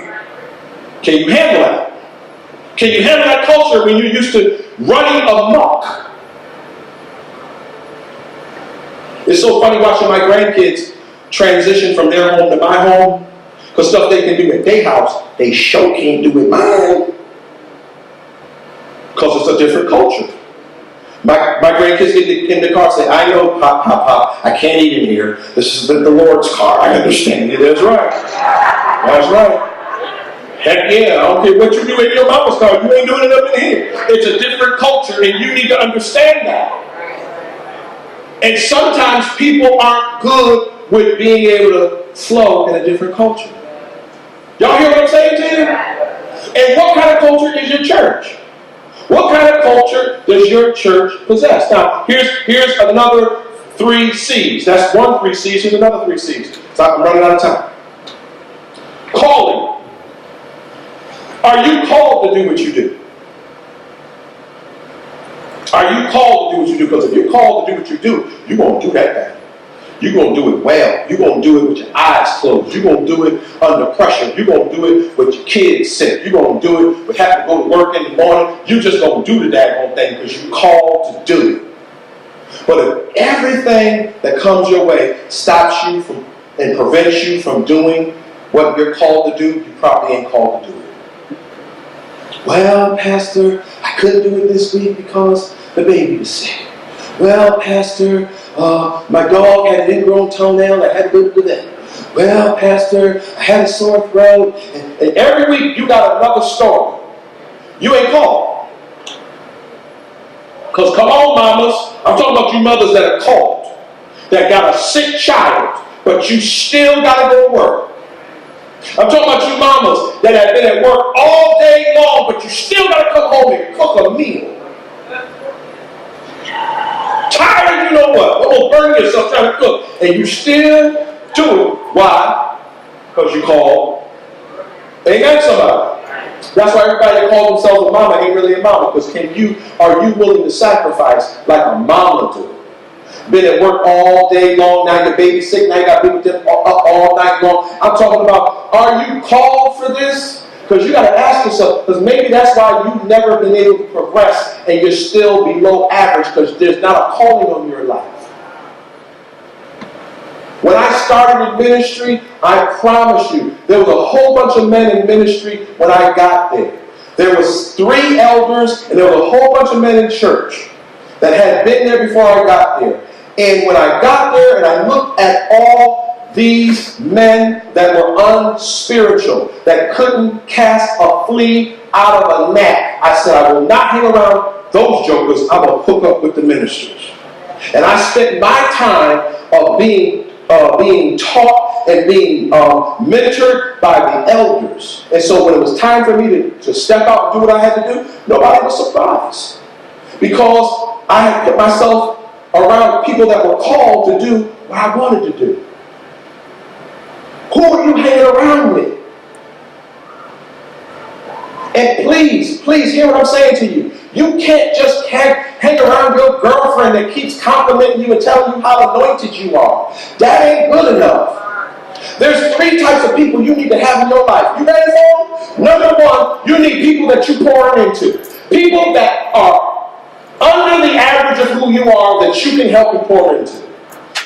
Can you handle that? Can you handle that culture when you're used to running amok? It's so funny watching my grandkids transition from their home to my home, because stuff they can do at their house, they sure can't do at mine. Because it's a different culture. My grandkids get in the car and say, I know, Pop, I can't eat in here. This is the Lord's car. I understand it. That's right. That's right. Heck yeah, I don't care what you do in your mama's car. You ain't doing it up in here. It's a different culture, and you need to understand that. And sometimes people aren't good with being able to flow in a different culture. Y'all hear what I'm saying to you? And what kind of culture is your church? What kind of culture does your church possess? Now, here's another 3 C's. That's 1 3 C's. Here's another 3 C's. So I'm running out of time. Calling. Are you called to do what you do? Are you called to do what you do? Because if you're called to do what you do, you're going to do that thing. You're going to do it well. You're going to do it with your eyes closed. You're going to do it under pressure. You're going to do it with your kids sick. You're going to do it with having to go to work in the morning. You're just going to do the daggone thing because you're called to do it. But if everything that comes your way stops you from and prevents you from doing what you're called to do, you probably ain't called to do it. Well, Pastor, I couldn't do it this week because the baby was sick. Well, Pastor, my dog had an ingrown toenail. I had to go to that. Well, Pastor, I had a sore throat. And every week you got another story. You ain't called. Because come on, mamas. I'm talking about you mothers that are called. That got a sick child, but you still got to go to work. I'm talking about you mamas that have been at work all day long, but you still got to come home and cook a meal. Tired of you know what? Almost burning yourself trying to cook. And you still do it. Why? Because you called. Amen, somebody. That's why everybody that calls themselves a mama ain't really a mama. Because are you willing to sacrifice like a mama do? Been at work all day long, now your baby's sick, now you got people up all night long. I'm talking about, are you called for this? Because you got to ask yourself, because maybe that's why you've never been able to progress and you're still below average because there's not a calling on your life. When I started in ministry, I promise you, there was a whole bunch of men in ministry when I got there. There was 3 elders and there was a whole bunch of men in church that had been there before I got there. And when I got there and I looked at all these men that were unspiritual, that couldn't cast a flea out of a gnat, I said, I will not hang around those jokers. I'm going to hook up with the ministers. And I spent my time of being taught and being mentored by the elders. And so when it was time for me to step out and do what I had to do, nobody was surprised. Because I had put myself around people that were called to do what I wanted to do. Who are you hanging around with? And please hear what I'm saying to you. You can't just hang around your girlfriend that keeps complimenting you and telling you how anointed you are. That ain't good enough. There's 3 types of people you need to have in your life. You ready for them? Number 1, you need people that you pour into. People that are under the average of who you are that you can help and pour into.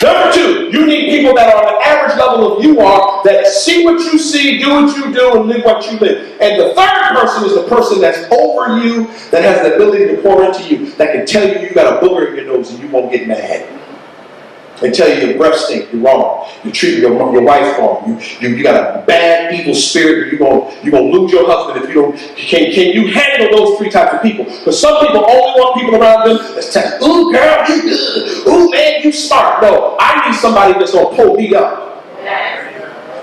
Number 2, you need people that are on the average level of you are, that see what you see, do what you do, and live what you live. And the 3rd person is the person that's over you, that has the ability to pour into you, that can tell you got a booger in your nose and you won't get mad. And tell you your breath stink, you're wrong. You treat your wife wrong. You got a bad evil spirit. You're gonna lose your husband if you don't. Can you handle those 3 types of people? Because some people only want people around them that's telling, ooh girl, you good. Ooh man, you smart. No, I need somebody that's gonna pull me up.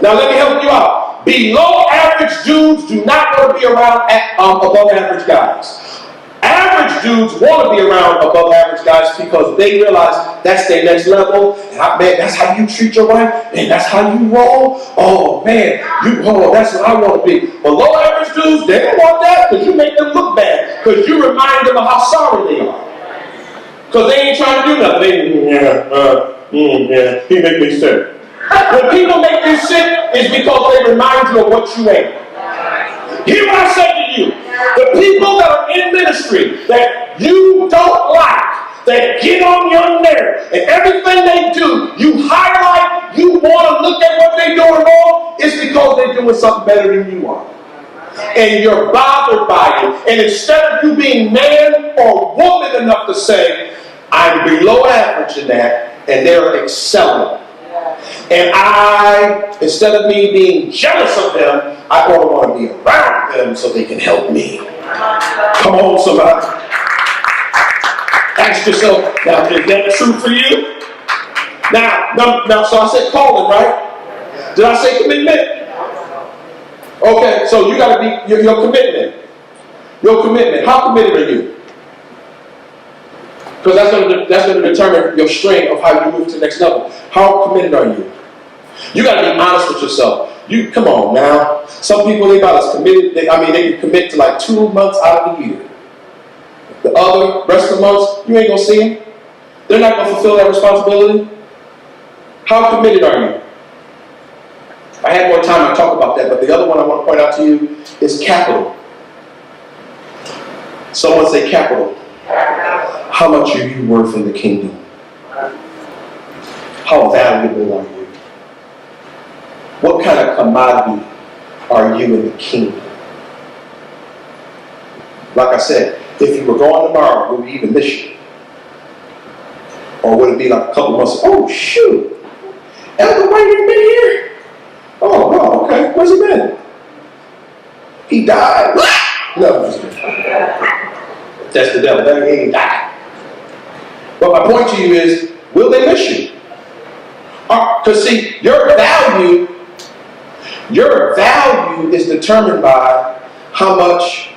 Now let me help you out. Below average dudes do not want to be around above average guys. Average dudes want to be around above average guys because they realize that's their next level. And man, that's how you treat your wife, and that's how you roll. Oh man, that's what I want to be. But low average dudes, they don't want that because you make them look bad. Because you remind them of how sorry they are. Because they ain't trying to do nothing. He make me sick. When people make you sick, it's because they remind you of what you ain't. Hear what I say to you. The people that are in ministry that you don't like, that get on your nerve, and everything they do, you highlight, you want to look at what they're doing wrong, it's because they're doing something better than you are. And you're bothered by it. And instead of you being man or woman enough to say, I'm below average in that, and they're excelling. And instead of me being jealous of them, I don't want to be around them so they can help me. Come on, somebody. Ask yourself, now, is that true for you? Now, so I said calling, right? Did I say commitment? Okay, so you got to be your commitment. Your commitment. How committed are you? Because that's going to determine your strength of how you move to the next level. How committed are you? You got to be honest with yourself. You come on now. Some people, they about as committed. They can commit to like 2 months out of the year. The rest of the months, you ain't gonna see them. They're not gonna fulfill that responsibility. How committed are you? If I had more time, I'd talk about that. But the other one I want to point out to you is capital. Someone say capital. How much are you worth in the kingdom? How valuable are you? What kind of commodity are you in the kingdom? Like I said, if you were gone tomorrow, would we even miss you? Or would it be like a couple months? Oh, shoot. Elder White ain't been here? Oh, okay. Where's he been? He died. No, that's the devil. That he ain't died. But my point to you is, will they miss you? Because see, your value is determined by how much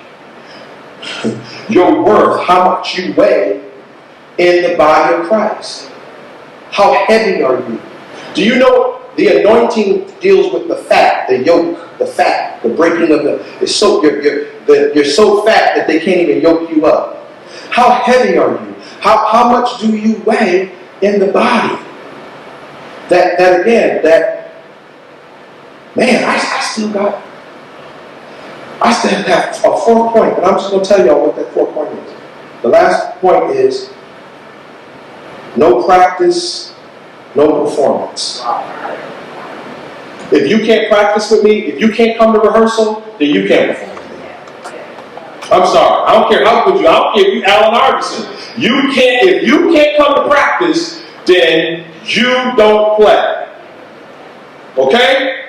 you're worth, how much you weigh in the body of Christ. How heavy are you? Do you know the anointing deals with the fat, the yoke, the fat, the breaking of you're so fat that they can't even yoke you up. How heavy are you? How much do you weigh in the body? I still have a 4-point, but I'm just going to tell y'all what that 4-point is. The last point is no practice, no performance. If you can't practice with me, if you can't come to rehearsal, then you can't perform with me. I'm sorry. I don't care how good you are. I don't care if you Allen Iverson. If you can't come to practice, then you don't play. Okay?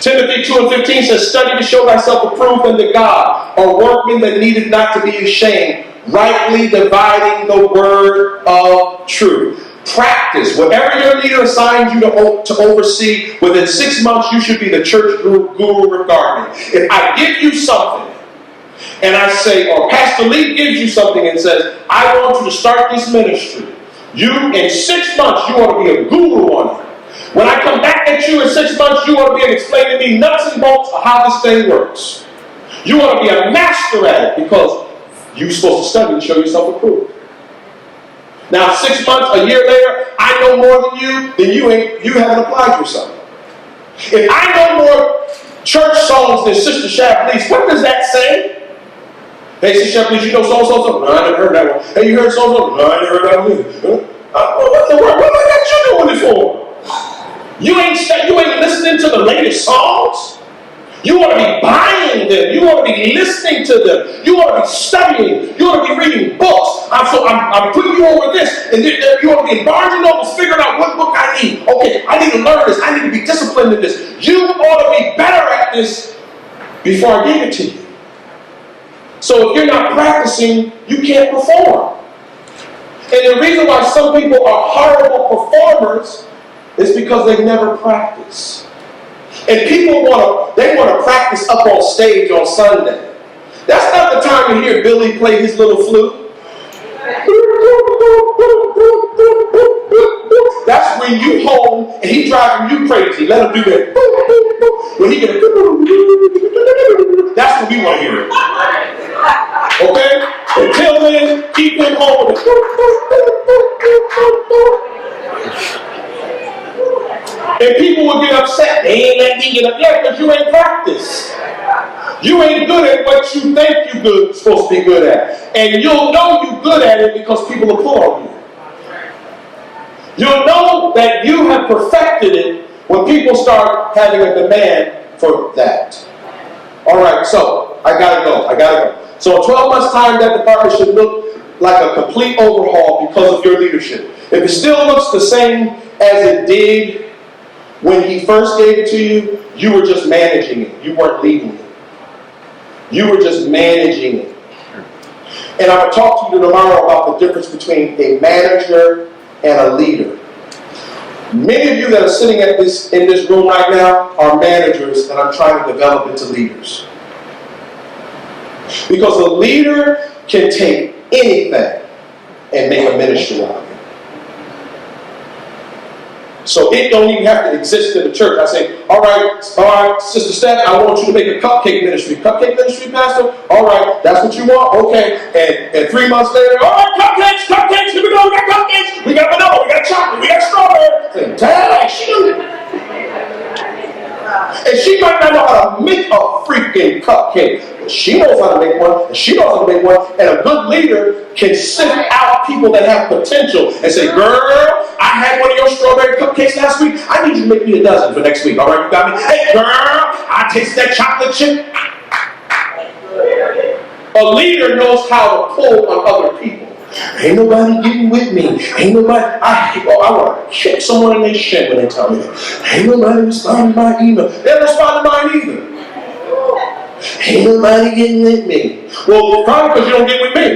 Timothy 2:15 says, study to show thyself approved unto God, a workman that needeth not to be ashamed, rightly dividing the word of truth. Practice. Whatever your leader assigns you to oversee, within 6 months you should be the church guru regarding. If I give you something, and I say, or Pastor Lee gives you something and says, I want you to start this ministry. In 6 months, you ought to be a guru on it. When I come back at you in 6 months, you ought to be able to explain to me nuts and bolts of how this thing works. You ought to be a master at it because you're supposed to study and show yourself approved. Now, 6 months, a year later, I know more than you haven't applied yourself. If I know more church songs than Sister Shapley's, what does that say? Hey, Sister Shapley's, you know so. No, I never heard that one. Hey, you heard so. No, I never heard that one either. What the world? What got you doing it for? You ain't listening to the latest songs. You ought to be buying them. You ought to be listening to them. You ought to be studying. You ought to be reading books. I'm putting you over this. And then you ought to be in Barnes and Noble figuring out what book I need. Okay, I need to learn this. I need to be disciplined in this. You ought to be better at this before I give it to you. So if you're not practicing, you can't perform. And the reason why some people are horrible performers is because they never practice. And people want to practice up on stage on Sunday. That's not the time to hear Billy play his little flute. That's when you home and he driving you crazy. Let him do that. When he get that's what we want to hear. Okay? Until then, keep him home with and people will get upset. They ain't letting me get up yet because you ain't practiced. You ain't good at what you think you're supposed to be good at. And you'll know you're good at it because people will pull on you. You'll know that you have perfected it when people start having a demand for that. All right, so I gotta go. So in 12 months' time, that department should look like a complete overhaul because of your leadership. If it still looks the same as it did when he first gave it to you, you were just managing it. You weren't leading it. You were just managing it. And I'm going to talk to you tomorrow about the difference between a manager and a leader. Many of you that are sitting in this room right now are managers that I'm trying to develop into leaders. Because a leader can take anything and make a ministry out of it. So it don't even have to exist in the church. I say, all right, Sister Steph, I want you to make a cupcake ministry. Cupcake ministry, Pastor? All right, that's what you want? Okay. And 3 months later, all right, cupcakes, here we go, we got cupcakes. We got vanilla, we got chocolate, we got strawberry. Dad, and she might not know how to make a freaking cupcake. But she knows how to make one, and she knows how to make one. And a good leader can sift out people that have potential and say, girl, I had one of your strawberry cupcakes last week. I need you to make me a dozen for next week. All right, you got me? Hey, girl, I tasted that chocolate chip. A leader knows how to pull on other people. Ain't nobody getting with me. Ain't nobody. I want to kick someone in their shin when they tell me that. Ain't nobody responding to my email. They don't respond to mine either. Ain't nobody getting with me. Well, probably because you don't get with me.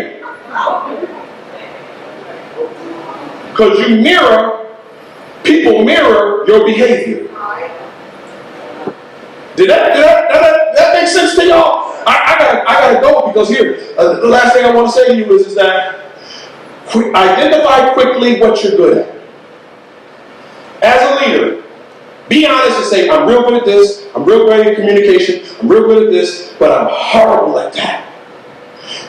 Because people mirror your behavior. Did that make sense to y'all? I gotta go because here, the last thing I want to say to you is that identify quickly what you're good at. As a leader, be honest and say, I'm real good at this, I'm real good at communication, I'm real good at this, but I'm horrible at that.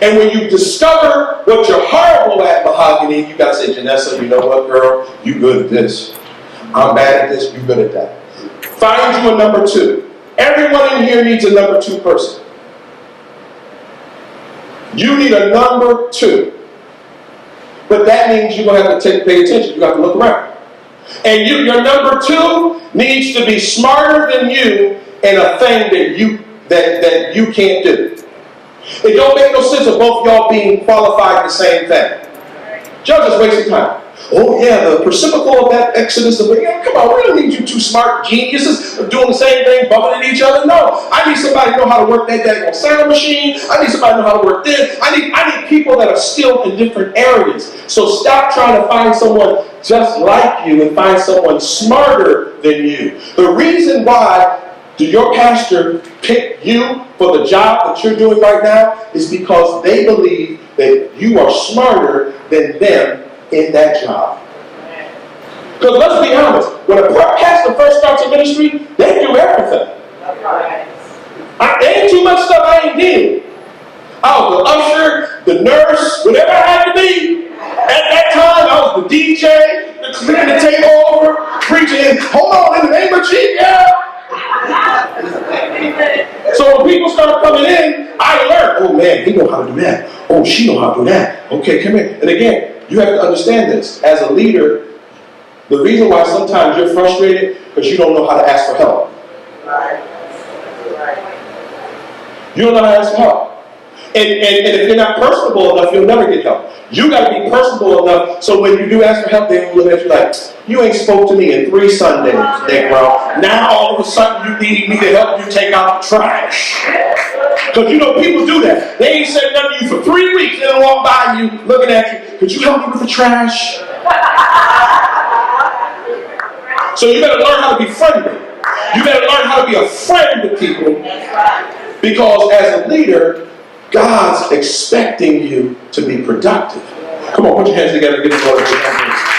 And when you discover what you're horrible at, Mahogany, you gotta say, Janessa, you know what, girl? You good at this. I'm bad at this, you good at that. Find you a number two. Everyone in here needs a number two person. You need a number two. But that means you're going to have to pay attention. You have to look around. And your number two needs to be smarter than you in a thing that you can't do. It don't make no sense of both y'all being qualified in the same thing. Y'all just wasting time. Oh yeah, the reciprocal of that Exodus. Come on, we don't need you two smart geniuses doing the same thing, bumping into each other. No, I need somebody to know how to work that daggone sound machine. I need somebody to know how to work this. I need people that are skilled in different areas. So stop trying to find someone just like you and find someone smarter than you. The reason why your pastor picked you for the job that you're doing right now is because they believe that you are smarter than them in that job. Because let's be honest, when a pastor first starts a ministry, they do everything. There ain't too much stuff I ain't did. I was the usher, the nurse, whatever I had to be. At that time, I was the DJ, cleaning the table over, preaching, hold on, in the name of Jesus. So when people start coming in, I learned, oh man, he know how to do that. Oh, she know how to do that. Okay, come here. And again, you have to understand this. As a leader, the reason why sometimes you're frustrated because you don't know how to ask for help. You don't know how to ask for help. And if you're not personable enough, you'll never get help. You got to be personable enough so when you do ask for help, they will look at you like, you ain't spoke to me in 3 Sundays, Negro. Now all of a sudden you need me to help you take out the trash. Because you know people do that. They ain't said nothing to you for 3 weeks. They'll walk by you looking at you. Could you help me with the trash? So you better learn how to be friendly. You better learn how to be a friend to people. Because as a leader, God's expecting you to be productive. Come on, put your hands together and give the Lord a big hand.